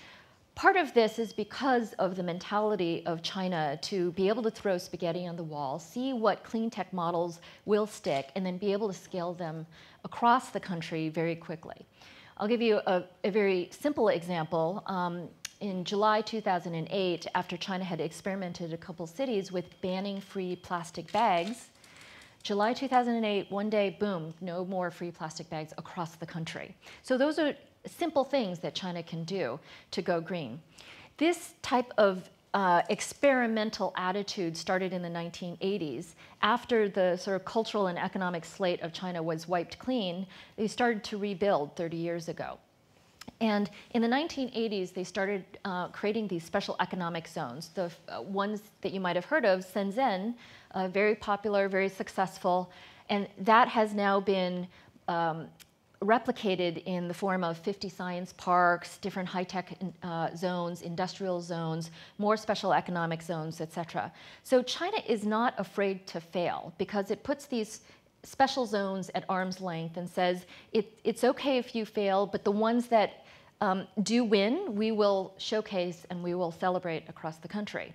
part of this is because of the mentality of China to be able to throw spaghetti on the wall, see what clean tech models will stick, and then be able to scale them across the country very quickly. I'll give you a very simple example. In July 2008, after China had experimented a couple cities with banning free plastic bags, July 2008, one day, boom, no more free plastic bags across the country. So those are simple things that China can do to go green. This type of experimental attitude started in the 1980s. After the sort of cultural and economic slate of China was wiped clean, they started to rebuild 30 years ago. And in the 1980s, they started creating these special economic zones. The ones that you might have heard of, Shenzhen, very popular, very successful, and that has now been replicated in the form of 50 science parks, different high-tech zones, industrial zones, more special economic zones, etc. So China is not afraid to fail because it puts these special zones at arm's length and says, it's okay if you fail, but the ones that do win, we will showcase and we will celebrate across the country.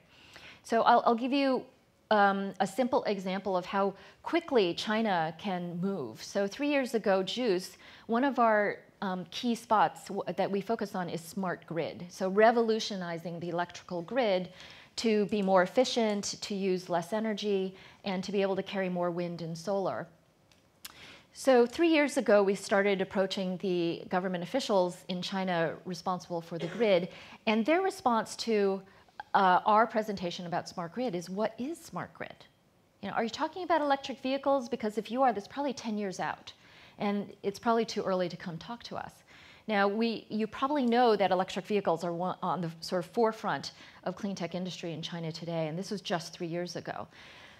So I'll give you a simple example of how quickly China can move. So 3 years ago, JUICE, one of our key spots that we focus on is smart grid. So revolutionizing the electrical grid to be more efficient, to use less energy, and to be able to carry more wind and solar. So 3 years ago, we started approaching the government officials in China responsible for the grid, and their response to our presentation about smart grid is, what is smart grid? You know, are you talking about electric vehicles? Because if you are, that's probably 10 years out, and it's probably too early to come talk to us. Now, you probably know that electric vehicles are on the sort of forefront of clean tech industry in China today, and this was just 3 years ago.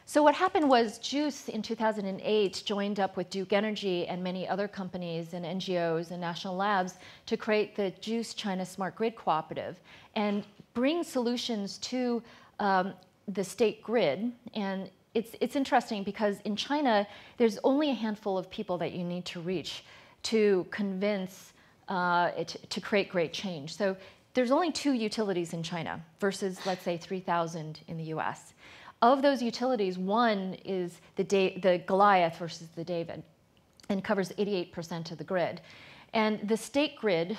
So what happened was JUICE in 2008 joined up with Duke Energy and many other companies and NGOs and national labs to create the JUICE China Smart Grid Cooperative and bring solutions to the state grid. And it's interesting because in China, there's only a handful of people that you need to reach to convince to create great change. So there's only 2 utilities in China versus, let's say, 3,000 in the US. Of those utilities, one is the Goliath versus the David, and covers 88% of the grid. And the state grid,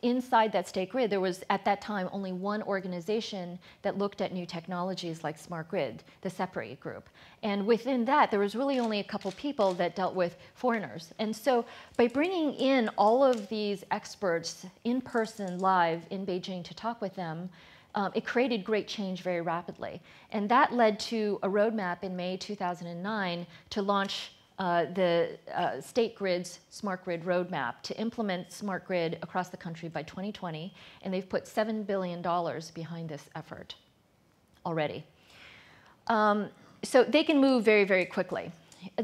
inside that state grid, there was at that time only one organization that looked at new technologies like smart grid, the SEPRI group. And within that, there was really only a couple people that dealt with foreigners. And so by bringing in all of these experts in person, live in Beijing to talk with them, it created great change very rapidly. And that led to a roadmap in May 2009 to launch the state grid's smart grid roadmap to implement smart grid across the country by 2020. And they've put $7 billion behind this effort already. So they can move very, very quickly.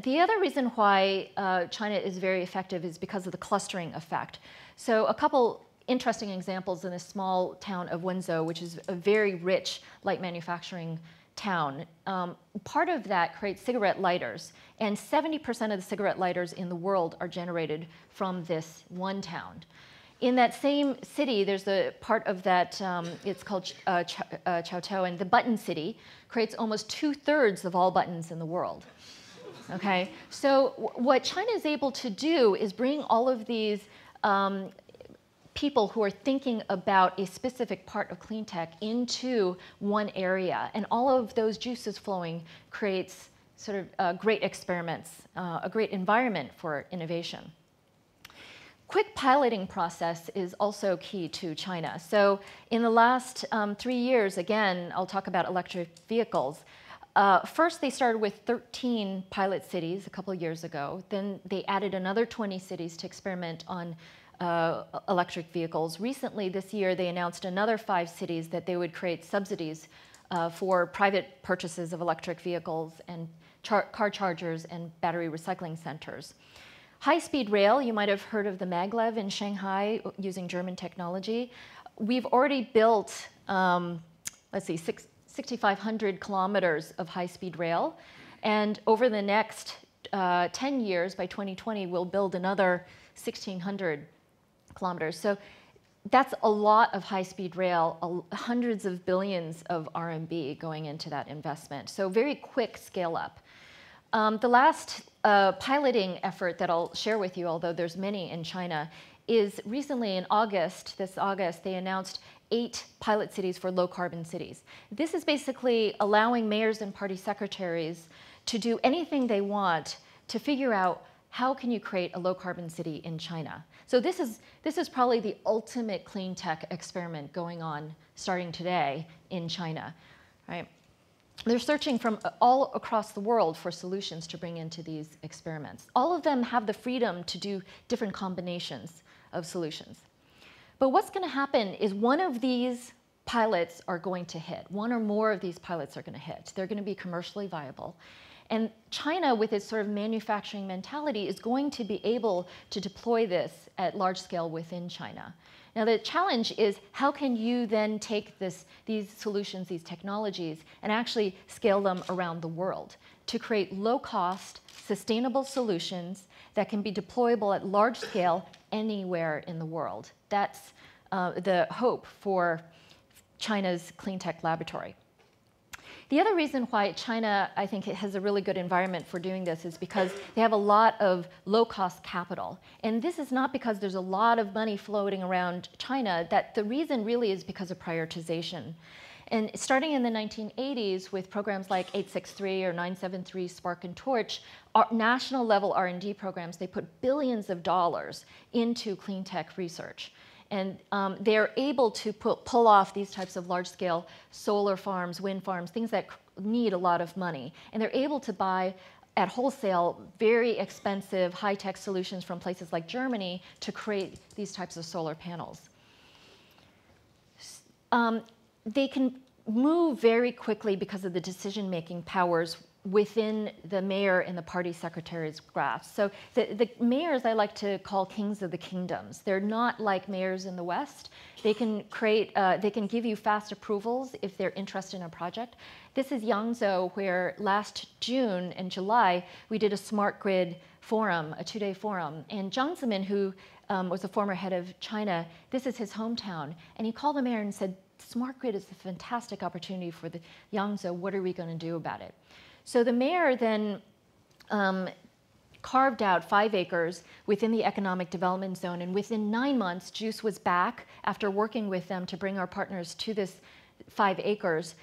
The other reason why China is very effective is because of the clustering effect. So a couple interesting examples in this small town of Wenzhou, which is a very rich light manufacturing town. Part of that creates cigarette lighters, and 70% of the cigarette lighters in the world are generated from this one town. In that same city, there's a part of that, it's called Chaotou, and the button city creates almost 2/3 of all buttons in the world. Okay, so what China is able to do is bring all of these people who are thinking about a specific part of clean tech into one area. And all of those juices flowing creates sort of great experiments, a great environment for innovation. Quick piloting process is also key to China. So in the last 3 years, again, I'll talk about electric vehicles. First, they started with 13 pilot cities a couple of years ago. Then they added another 20 cities to experiment on electric vehicles. Recently, this year, they announced another 5 cities that they would create subsidies for private purchases of electric vehicles and car chargers and battery recycling centers. High-speed rail, you might have heard of the maglev in Shanghai using German technology. We've already built, let's see, 6,500 kilometers of high-speed rail. And over the next 10 years, by 2020, we'll build another 1,600 kilometers. So that's a lot of high-speed rail, hundreds of billions of RMB going into that investment. So very quick scale up. The last piloting effort that I'll share with you, although there's many in China, is recently in August, this August, they announced 8 pilot cities for low-carbon cities. This is basically allowing mayors and party secretaries to do anything they want to figure out how can you create a low-carbon city in China. So this is probably the ultimate clean tech experiment going on starting today in China, right? They're searching from all across the world for solutions to bring into these experiments. All of them have the freedom to do different combinations of solutions. But what's going to happen is one of these pilots are going to hit. One or more of these pilots are going to hit. They're going to be commercially viable. And China, with its sort of manufacturing mentality, is going to be able to deploy this at large scale within China. Now, the challenge is how can you then take these solutions, these technologies, and actually scale them around the world to create low-cost, sustainable solutions that can be deployable at large scale anywhere in the world. That's the hope for China's clean tech laboratory. The other reason why China, I think, it has a really good environment for doing this is because they have a lot of low-cost capital. And this is not because there's a lot of money floating around China. That the reason really is because of prioritization. And starting in the 1980s with programs like 863 or 973, Spark and Torch, national level R&D programs, they put billions of dollars into clean tech research. And they're able to pull off these types of large-scale solar farms, wind farms, things that need a lot of money. And they're able to buy at wholesale very expensive high-tech solutions from places like Germany to create these types of solar panels. They can move very quickly because of the decision-making powers within the mayor and the party secretary's grasp. So the mayors I like to call kings of the kingdoms. They're not like mayors in the West. They can create, they can give you fast approvals if they're interested in a project. This is Yangzhou, where last June and July, we did a smart grid forum, a 2-day forum. And Jiang Zemin, who was a former head of China, this is his hometown. And he called the mayor and said, smart grid is a fantastic opportunity for the Yangzhou. What are we going to do about it? So the mayor then carved out 5 acres within the economic development zone. And within 9 months, JUICE was back after working with them to bring our partners to this 5 acres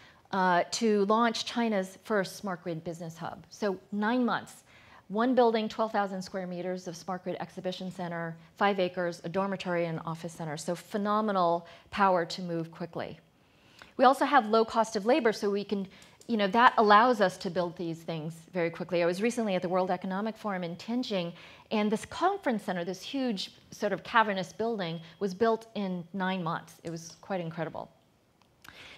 to launch China's first smart grid business hub. So 9 months, 1 building, 12,000 square meters of smart grid exhibition center, 5 acres, a dormitory and office center. So phenomenal power to move quickly. We also have low cost of labor, so we can, that allows us to build these things very quickly. I was recently at the World Economic Forum in Tianjin, and this conference center, this huge sort of cavernous building, was built in 9 months. It was quite incredible.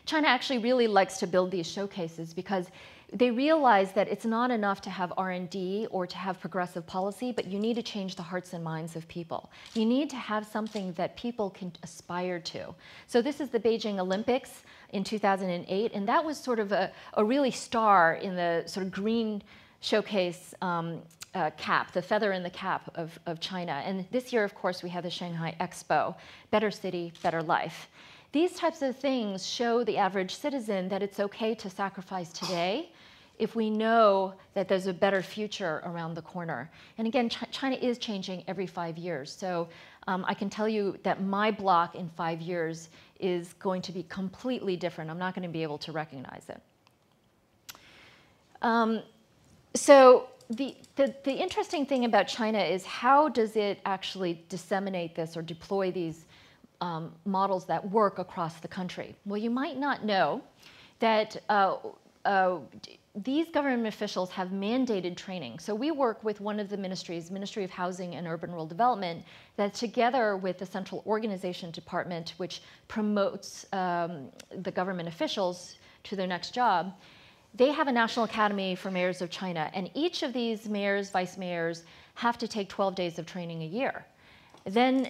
China actually really likes to build these showcases because they realize that it's not enough to have R&D or to have progressive policy, but you need to change the hearts and minds of people. You need to have something that people can aspire to. So this is the Beijing Olympics in 2008, and that was sort of a really star in the sort of green showcase cap, the feather in the cap of China. And this year, of course, we have the Shanghai Expo, Better City, Better Life. These types of things show the average citizen that it's okay to sacrifice today if we know that there's a better future around the corner. And again, China is changing every 5 years. So I can tell you that my block in 5 years is going to be completely different. I'm not going to be able to recognize it. So the interesting thing about China is how does it actually disseminate this or deploy these models that work across the country? Well, you might not know that these government officials have mandated training. So we work with one of the ministries, Ministry of Housing and Urban Rural Development, that together with the Central Organization Department, which promotes the government officials to their next job, they have a National Academy for Mayors of China. And each of these mayors, vice mayors, have to take 12 days of training a year. Then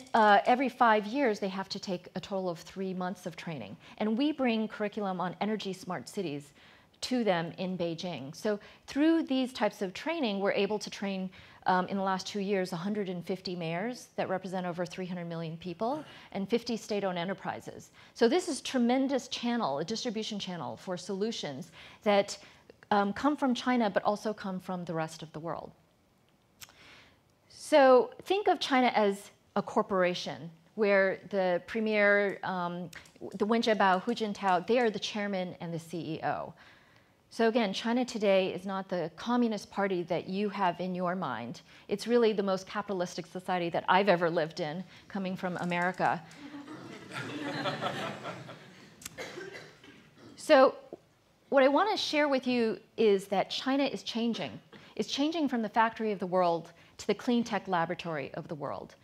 every 5 years, they have to take a total of 3 months of training. And we bring curriculum on energy smart cities to them in Beijing. So through these types of training, we're able to train, in the last 2 years, 150 mayors that represent over 300 million people and 50 state-owned enterprises. So this is a tremendous channel, a distribution channel for solutions that come from China, but also come from the rest of the world. So think of China as a corporation where the premier, the Wen Jiabao, Hu Jintao, they are the chairman and the CEO. So again, China today is not the Communist Party that you have in your mind. It's really the most capitalistic society that I've ever lived in, coming from America. So what I want to share with you is that China is changing. It's changing from the factory of the world to the clean tech laboratory of the world.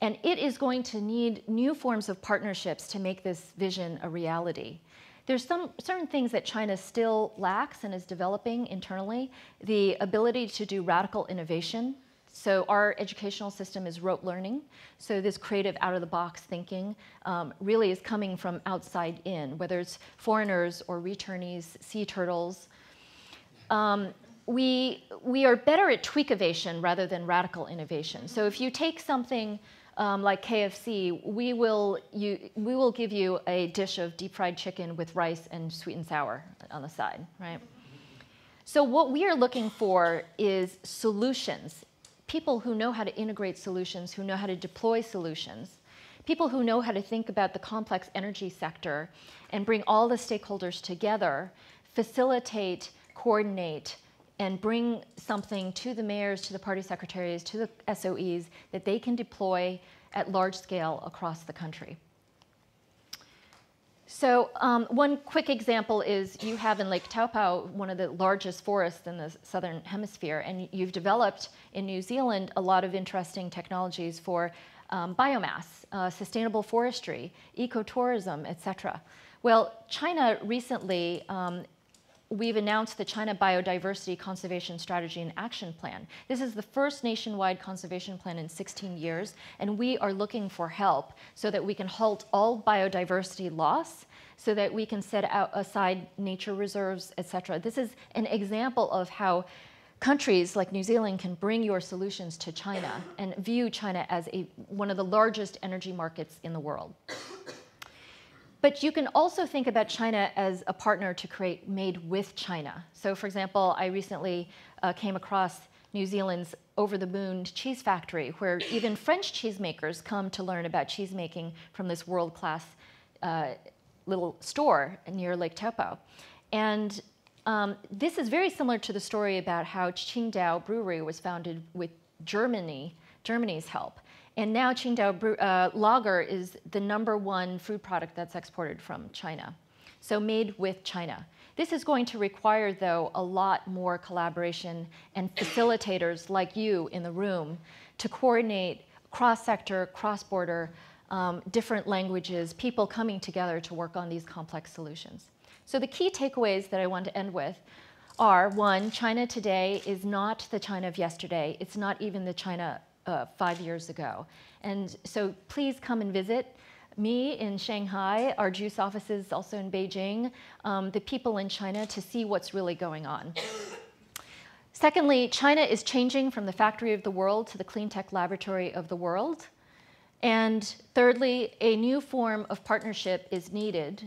And it is going to need new forms of partnerships to make this vision a reality. There's some certain things that China still lacks and is developing internally. The ability to do radical innovation. So our educational system is rote learning. So this creative out-of-the-box thinking really is coming from outside in, whether it's foreigners or returnees, sea turtles. We are better at tweakivation rather than radical innovation. So if you take something like KFC, we will give you a dish of deep fried chicken with rice and sweet and sour on the side, right? So what we are looking for is solutions. People who know how to integrate solutions, who know how to deploy solutions, people who know how to think about the complex energy sector and bring all the stakeholders together, facilitate, coordinate, and bring something to the mayors, to the party secretaries, to the SOEs that they can deploy at large scale across the country. So one quick example is you have in Lake Taupau one of the largest forests in the southern hemisphere, and you've developed in New Zealand a lot of interesting technologies for biomass, sustainable forestry, ecotourism, et cetera. Well, China recently we've announced the China Biodiversity Conservation Strategy and Action Plan. This is the first nationwide conservation plan in 16 years, and we are looking for help so that we can halt all biodiversity loss, so that we can set aside nature reserves, et cetera. This is an example of how countries like New Zealand can bring your solutions to China and view China as one of the largest energy markets in the world. But you can also think about China as a partner to create made with China. So for example, I recently came across New Zealand's over-the-moon cheese factory, where even French cheesemakers come to learn about cheesemaking from this world-class little store near Lake Taupau. And this is very similar to the story about how Qingdao Brewery was founded with Germany's help. And now Qingdao lager is the #1 food product that's exported from China. So made with China. This is going to require, though, a lot more collaboration and facilitators like you in the room to coordinate cross-sector, cross-border, different languages, people coming together to work on these complex solutions. So the key takeaways that I want to end with are, one, China today is not the China of yesterday. It's not even the China 5 years ago. And so please come and visit me in Shanghai, our JUICE offices also in Beijing, the people in China to see what's really going on. Secondly, China is changing from the factory of the world to the clean tech laboratory of the world. And thirdly, a new form of partnership is needed.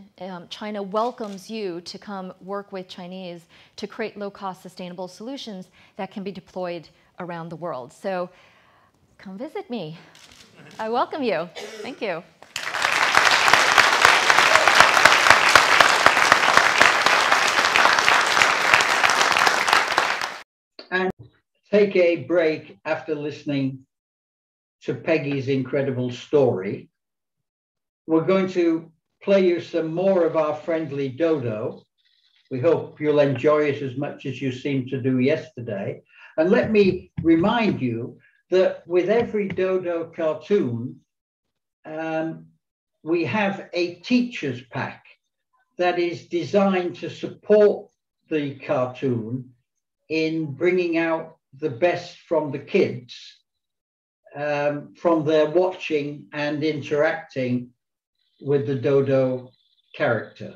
China welcomes you to come work with Chinese to create low-cost sustainable solutions that can be deployed around the world. So come visit me. I welcome you. Thank you. And take a break after listening to Peggy's incredible story. We're going to play you some more of our friendly dodo. We hope you'll enjoy it as much as you seemed to do yesterday. And let me remind you that with every dodo cartoon, we have a teacher's pack that is designed to support the cartoon in bringing out the best from the kids, from their watching and interacting with the dodo character.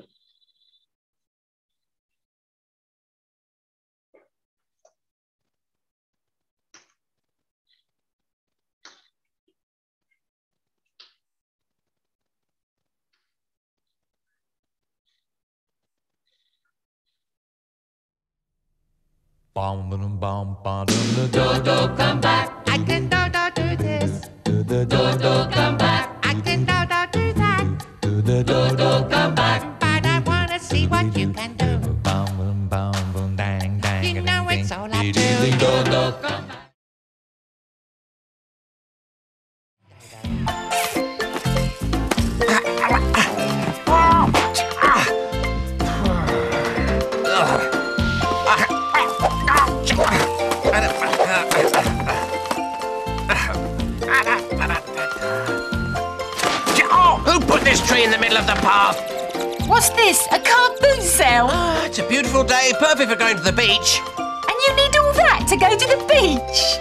The dodo come back. I can dodo do this. The dodo come back. I can dodo do that. The dodo come back. But I wanna see what you can do. You know it's all I do. The dodo come back. Who put this tree in the middle of the path? What's this? A car boot sale? It's a beautiful day, perfect for going to the beach. And you need all that to go to the beach?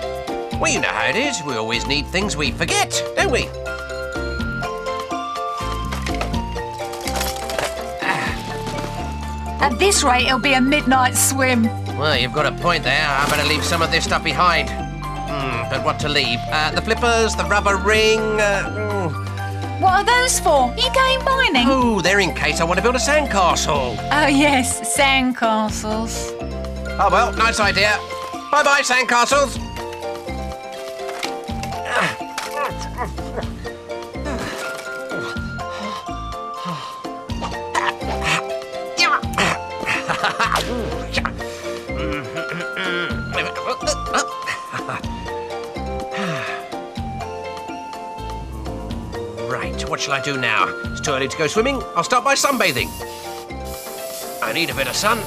Well, you know how it is. We always need things we forget, don't we? At this rate, it'll be a midnight swim. Well, you've got a point there. I better leave some of this stuff behind. But what to leave? The flippers, the rubber ring. What are those for? You going mining? Oh, they're in case I want to build a sandcastle. Oh, yes, sandcastles. Oh, well, nice idea. Bye-bye, sandcastles. Right, what shall I do now? It's too early to go swimming. I'll start by sunbathing. I need a bit of sun.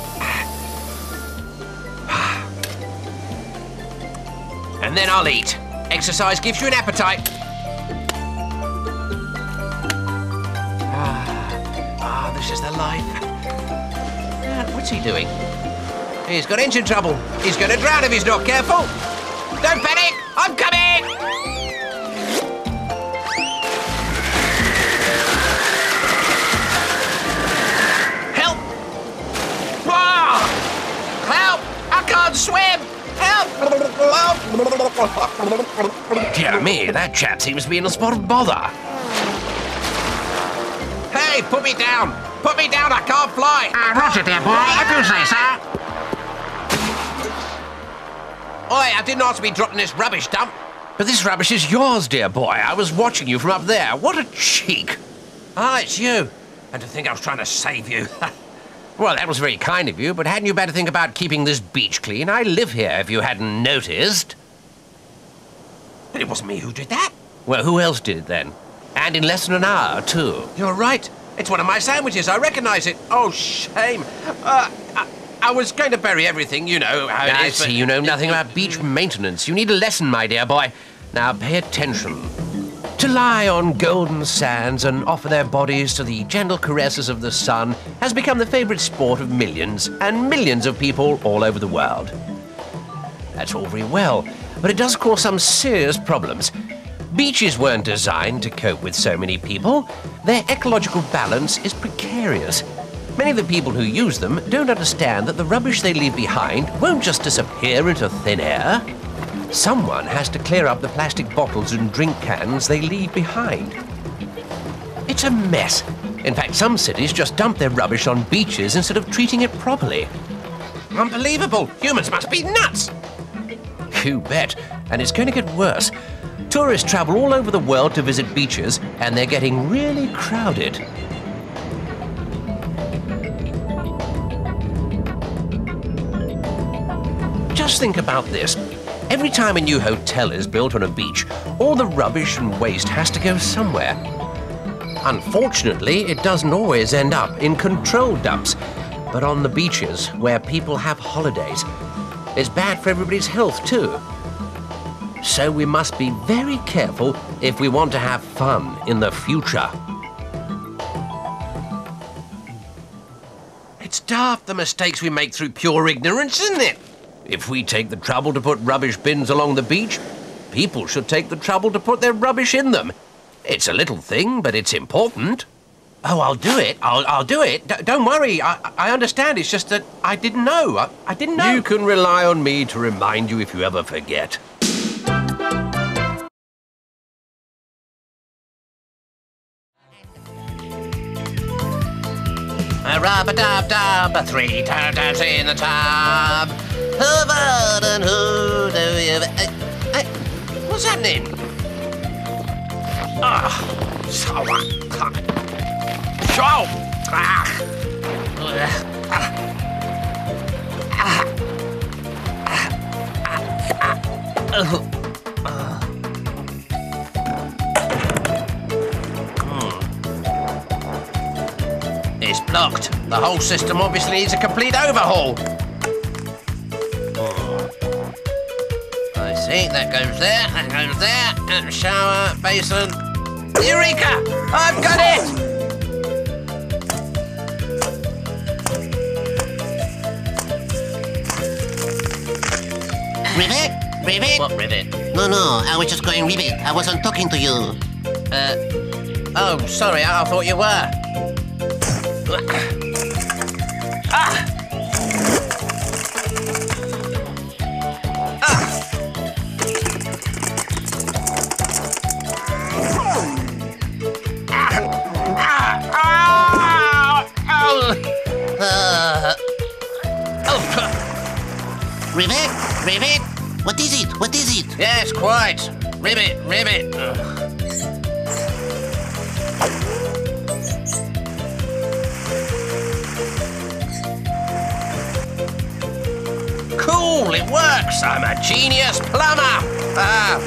And then I'll eat. Exercise gives you an appetite. This is the life. What's he doing? He's got engine trouble. He's going to drown if he's not careful. Don't panic! I'm coming! Help! Ah! Help! I can't swim! Help! Dear me, that chap seems to be in a spot of bother. Hey, put me down! Put me down, I can't fly! Roger, dear boy, if you say so. Oi, I didn't ask to be dropped in this rubbish dump. But this rubbish is yours, dear boy. I was watching you from up there. What a cheek. Ah, it's you. And to think I was trying to save you. Well, that was very kind of you, but hadn't you better think about keeping this beach clean? I live here, if you hadn't noticed. But it wasn't me who did that. Well, who else did it then? And in less than an hour, too. You're right. It's one of my sandwiches. I recognize it. Oh, shame. I was going to bury everything, you know how it is. I see you know nothing about beach maintenance. You need a lesson, my dear boy. Now, pay attention. To lie on golden sands and offer their bodies to the gentle caresses of the sun has become the favorite sport of millions and millions of people all over the world. That's all very well, but it does cause some serious problems. Beaches weren't designed to cope with so many people. Their ecological balance is precarious. Many of the people who use them don't understand that the rubbish they leave behind won't just disappear into thin air. Someone has to clear up the plastic bottles and drink cans they leave behind. It's a mess. In fact, some cities just dump their rubbish on beaches instead of treating it properly. Unbelievable! Humans must be nuts! You bet. And it's going to get worse. Tourists travel all over the world to visit beaches, and they're getting really crowded. Just think about this. Every time a new hotel is built on a beach, all the rubbish and waste has to go somewhere. Unfortunately, it doesn't always end up in controlled dumps, but on the beaches where people have holidays. It's bad for everybody's health too. So we must be very careful if we want to have fun in the future. It's daft, the mistakes we make through pure ignorance, isn't it? If we take the trouble to put rubbish bins along the beach, people should take the trouble to put their rubbish in them. It's a little thing, but it's important. Oh, I'll do it. I'll do it. Don't worry. I understand. It's just that I didn't know. I didn't know. You can rely on me to remind you if you ever forget. A rub-a-dub-dub, 3 turtles in the tub. Hover and who do you... what's happening? It's blocked. The whole system obviously needs a complete overhaul. I see, that goes there, and shower, basin. Eureka! I've got it! Rivet? Rivet? What rivet? No, I was just going rivet. I wasn't talking to you. Oh, sorry, I thought you were. Rivet? Rivet? What is it? What is it? Yes, quite. Rivet, rivet. Cool, it works. I'm a genius plumber. Oh,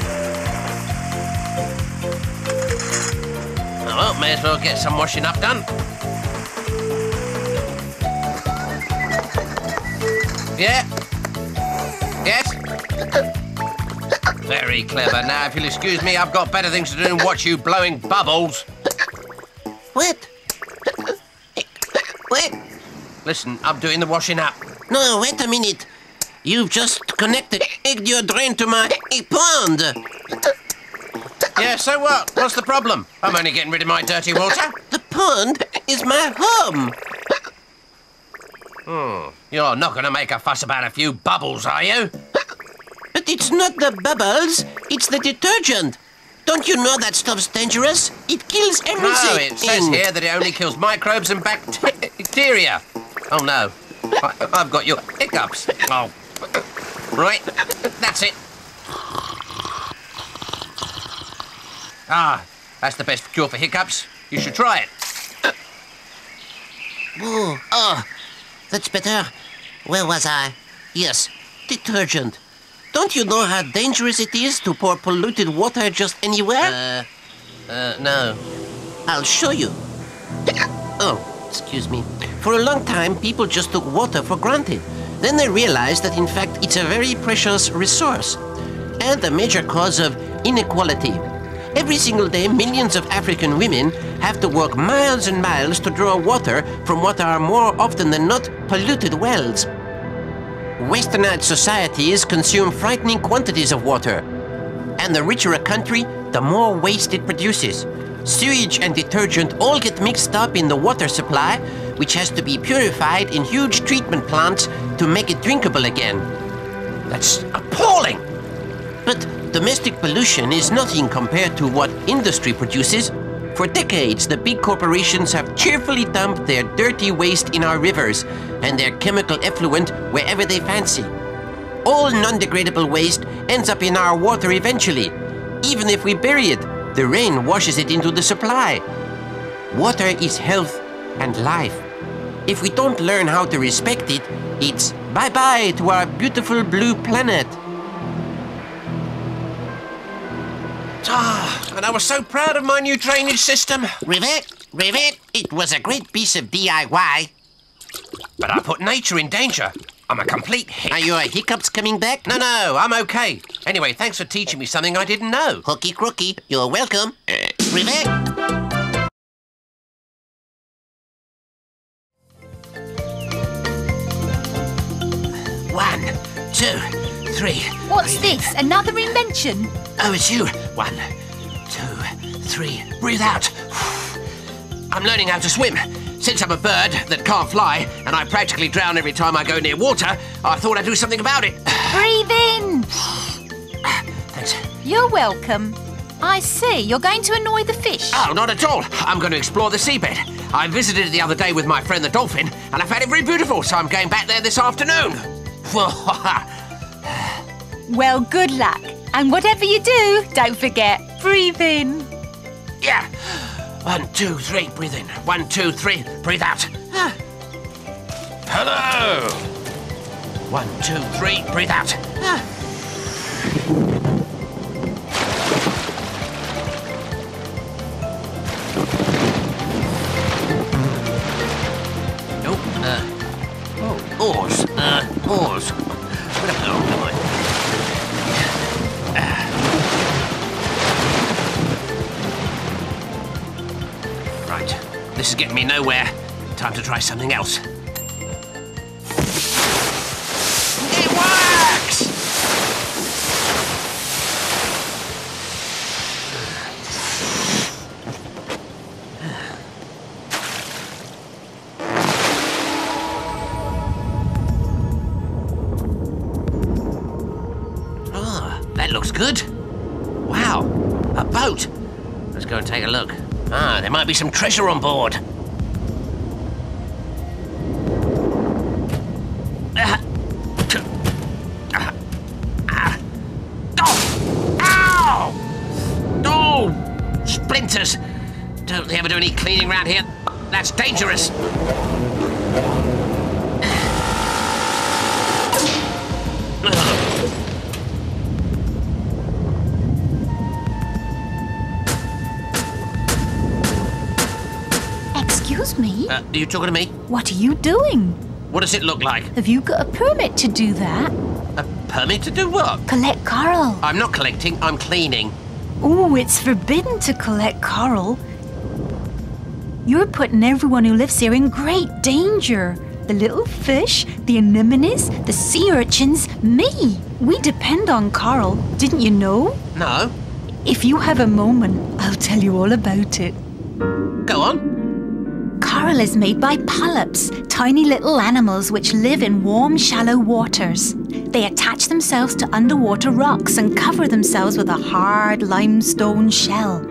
well, may as well get some washing up done. Yeah. Yes? Very clever. Now, if you'll excuse me, I've got better things to do than watch you blowing bubbles. What? What? Listen, I'm doing the washing up. No, wait a minute. You've just connected your drain to my pond. Yeah, so what? What's the problem? I'm only getting rid of my dirty water. The pond is my home. You're not going to make a fuss about a few bubbles, are you? But it's not the bubbles, it's the detergent. Don't you know that stuff's dangerous? It kills everything. No, it says here that it only kills microbes and bacteria. Oh, no. I've got your hiccups. Oh. Right, that's it. That's the best cure for hiccups. You should try it. Oh, that's better. Where was I? Yes, detergent. Don't you know how dangerous it is to pour polluted water just anywhere? No. I'll show you. Oh, excuse me. For a long time, people just took water for granted. Then they realized that, in fact, it's a very precious resource and a major cause of inequality. Every single day, millions of African women have to walk miles and miles to draw water from what are more often than not polluted wells. Westernized societies consume frightening quantities of water, and the richer a country, the more waste it produces. Sewage and detergent all get mixed up in the water supply, which has to be purified in huge treatment plants to make it drinkable again. That's appalling. But domestic pollution is nothing compared to what industry produces. For decades, the big corporations have cheerfully dumped their dirty waste in our rivers and their chemical effluent wherever they fancy. All non-degradable waste ends up in our water eventually. Even if we bury it, the rain washes it into the supply. Water is health and life. If we don't learn how to respect it, it's bye-bye to our beautiful blue planet. And I was so proud of my new drainage system. Rivet, it was a great piece of DIY. But I put nature in danger. I'm a complete hick. Are your hiccups coming back? No, I'm okay. Anyway, thanks for teaching me something I didn't know. Hooky crooky, you're welcome. Rivet. 1, 2, 3. What's this? Another invention? Oh, it's you. 1, 2, 3. Breathe out. I'm learning how to swim. Since I'm a bird that can't fly, and I practically drown every time I go near water, I thought I'd do something about it. Breathe in. Thanks. You're welcome. I see. You're going to annoy the fish. Oh, not at all. I'm going to explore the seabed. I visited it the other day with my friend the dolphin, and I found it very beautiful, so I'm going back there this afternoon. Well, good luck. And whatever you do, don't forget, breathe in. Yeah. 1, 2, 3, breathe in. 1, 2, 3, breathe out. Hello. 1, 2, 3, breathe out. Oars. Oars. Where the hell am I? Right. This is getting me nowhere. Time to try something else. It works! That looks good. Wow, a boat. Let's go and take a look. There might be some treasure on board. Ow! Oh! Splinters! Don't they ever do any cleaning around here? That's dangerous. Excuse me? Are you talking to me? What are you doing? What does it look like? Have you got a permit to do that? A permit to do what? Collect coral. I'm not collecting, I'm cleaning. Oh, it's forbidden to collect coral. You're putting everyone who lives here in great danger. The little fish, the anemones, the sea urchins, me. We depend on coral, didn't you know? No. If you have a moment, I'll tell you all about it. Go on. Coral is made by polyps, tiny little animals which live in warm, shallow waters. They attach themselves to underwater rocks and cover themselves with a hard limestone shell.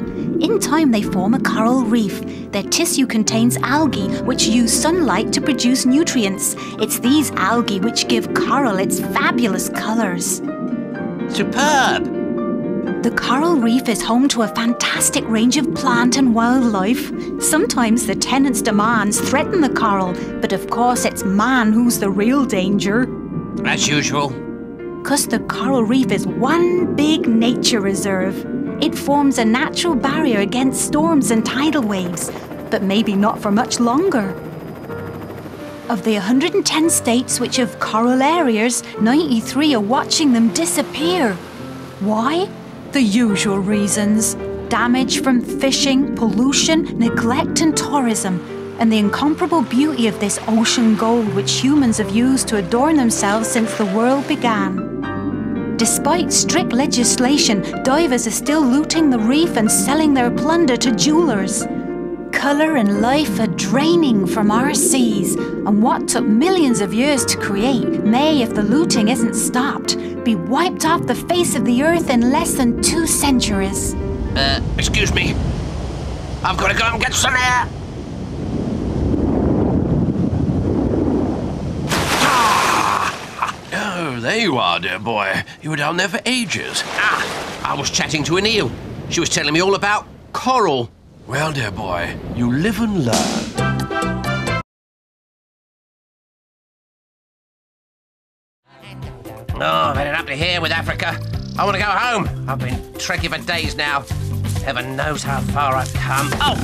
In time, they form a coral reef. Their tissue contains algae which use sunlight to produce nutrients. It's these algae which give coral its fabulous colours. Superb. The coral reef is home to a fantastic range of plant and wildlife. Sometimes the tenants' demands threaten the coral, but of course it's man who's the real danger. As usual. 'Cause the coral reef is one big nature reserve. It forms a natural barrier against storms and tidal waves, but maybe not for much longer. Of the 110 states which have coral areas, 93 are watching them disappear. Why? The usual reasons. Damage from fishing, pollution, neglect and tourism, and the incomparable beauty of this ocean gold which humans have used to adorn themselves since the world began. Despite strict legislation, divers are still looting the reef and selling their plunder to jewelers. Colour and life are draining from our seas, and what took millions of years to create may, if the looting isn't stopped, would be wiped off the face of the earth in less than 2 centuries. Excuse me. I've got to go and get some air. Oh, there you are, dear boy. You were down there for ages. I was chatting to an eel. She was telling me all about coral. Well, dear boy, you live and learn. Oh, I've been up to here with Africa. I want to go home. I've been trekking for days now. Heaven knows how far I've come. Oh!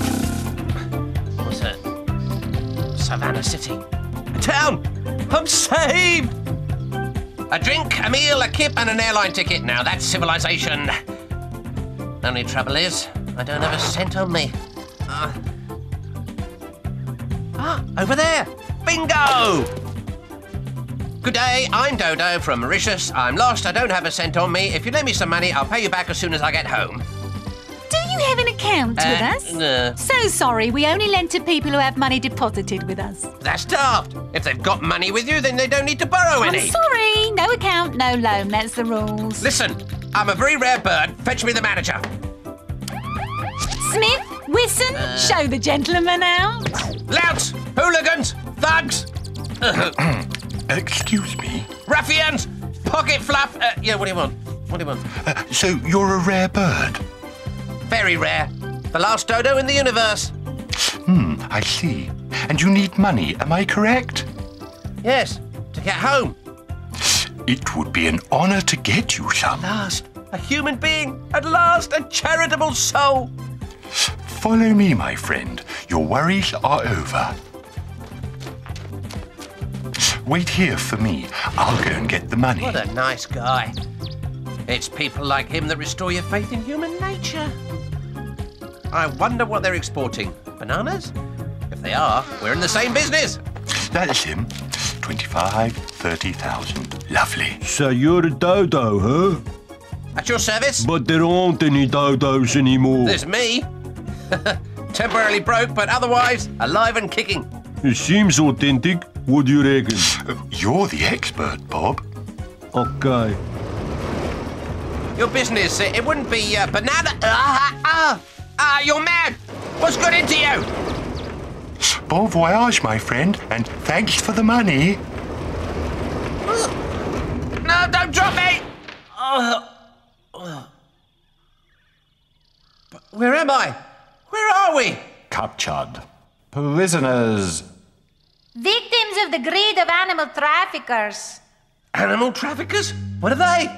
What's it? Savannah City. A town! I'm saved! A drink, a meal, a kip, and an airline ticket. Now that's civilization. Only trouble is, I don't have a cent on me. Over there! Bingo! Good day, I'm Dodo from Mauritius. I'm lost, I don't have a cent on me. If you lend me some money, I'll pay you back as soon as I get home. Do you have an account with us? So sorry, we only lend to people who have money deposited with us. That's daft. If they've got money with you, then they don't need to borrow any. I'm sorry, no account, no loan, that's the rules. Listen, I'm a very rare bird. Fetch me the manager. Smith, Whistson, show the gentleman out. Louts, hooligans, thugs. Excuse me? Ruffians, pocket fluff. Yeah, what do you want? What do you want? So you're a rare bird? Very rare. The last dodo in the universe. I see. And you need money, am I correct? Yes, to get home. It would be an honor to get you some. At last, a human being. At last, a charitable soul. Follow me, my friend. Your worries are over. Wait here for me. I'll go and get the money. What a nice guy. It's people like him that restore your faith in human nature. I wonder what they're exporting. Bananas? If they are, we're in the same business. That's him. 25, 30,000. Lovely. So you're a dodo, huh? At your service? But there aren't any dodos anymore. There's me. Temporarily broke, but otherwise alive and kicking. It seems authentic. What do you reckon? You're the expert, Bob. Okay. Your business, it wouldn't be banana. You're mad. What's got into you? Bon voyage, my friend, and thanks for the money. No, don't drop me! Where am I? Where are we? Captured. Prisoners. Victims of the greed of animal traffickers. Animal traffickers? What are they?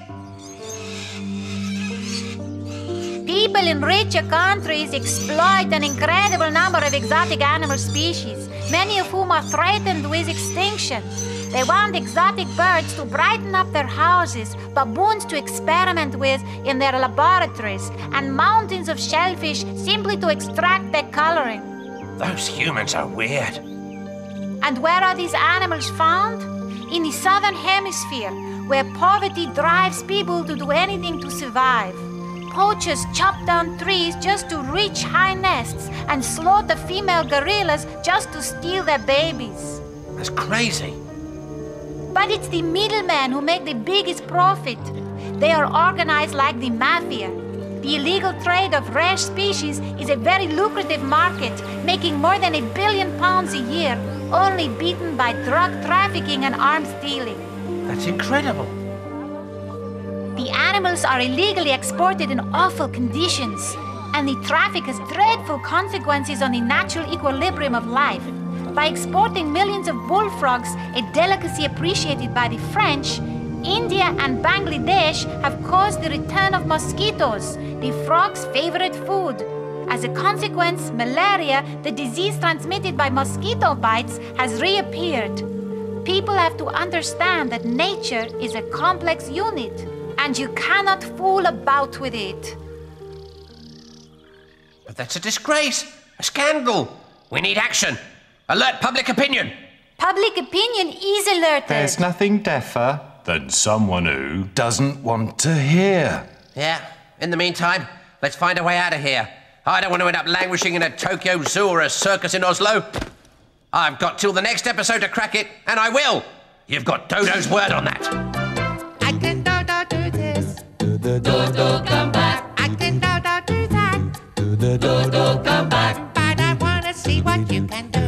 People in richer countries exploit an incredible number of exotic animal species, many of whom are threatened with extinction. They want exotic birds to brighten up their houses, baboons to experiment with in their laboratories, and mountains of shellfish simply to extract their coloring. Those humans are weird. And where are these animals found? In the southern hemisphere, where poverty drives people to do anything to survive. Poachers chop down trees just to reach high nests and slaughter female gorillas just to steal their babies. That's crazy. But it's the middlemen who make the biggest profit. They are organized like the mafia. The illegal trade of rare species is a very lucrative market, making more than £1 billion a year, only beaten by drug trafficking and arms dealing. That's incredible. The animals are illegally exported in awful conditions, and the traffic has dreadful consequences on the natural equilibrium of life. By exporting millions of bullfrogs, a delicacy appreciated by the French, India and Bangladesh have caused the return of mosquitoes, the frogs' favorite food. As a consequence, malaria, the disease transmitted by mosquito bites, has reappeared. People have to understand that nature is a complex unit, and you cannot fool about with it. But that's a disgrace, a scandal. We need action. Alert public opinion. Public opinion is alerted. There's nothing deafer than someone who doesn't want to hear. Yeah, in the meantime, let's find a way out of here. I don't want to end up languishing in a Tokyo Zoo or a circus in Oslo. I've got till the next episode to crack it, and I will. You've got Dodo's word on that. I can do Dodo, come back. But I wanna see what you can do.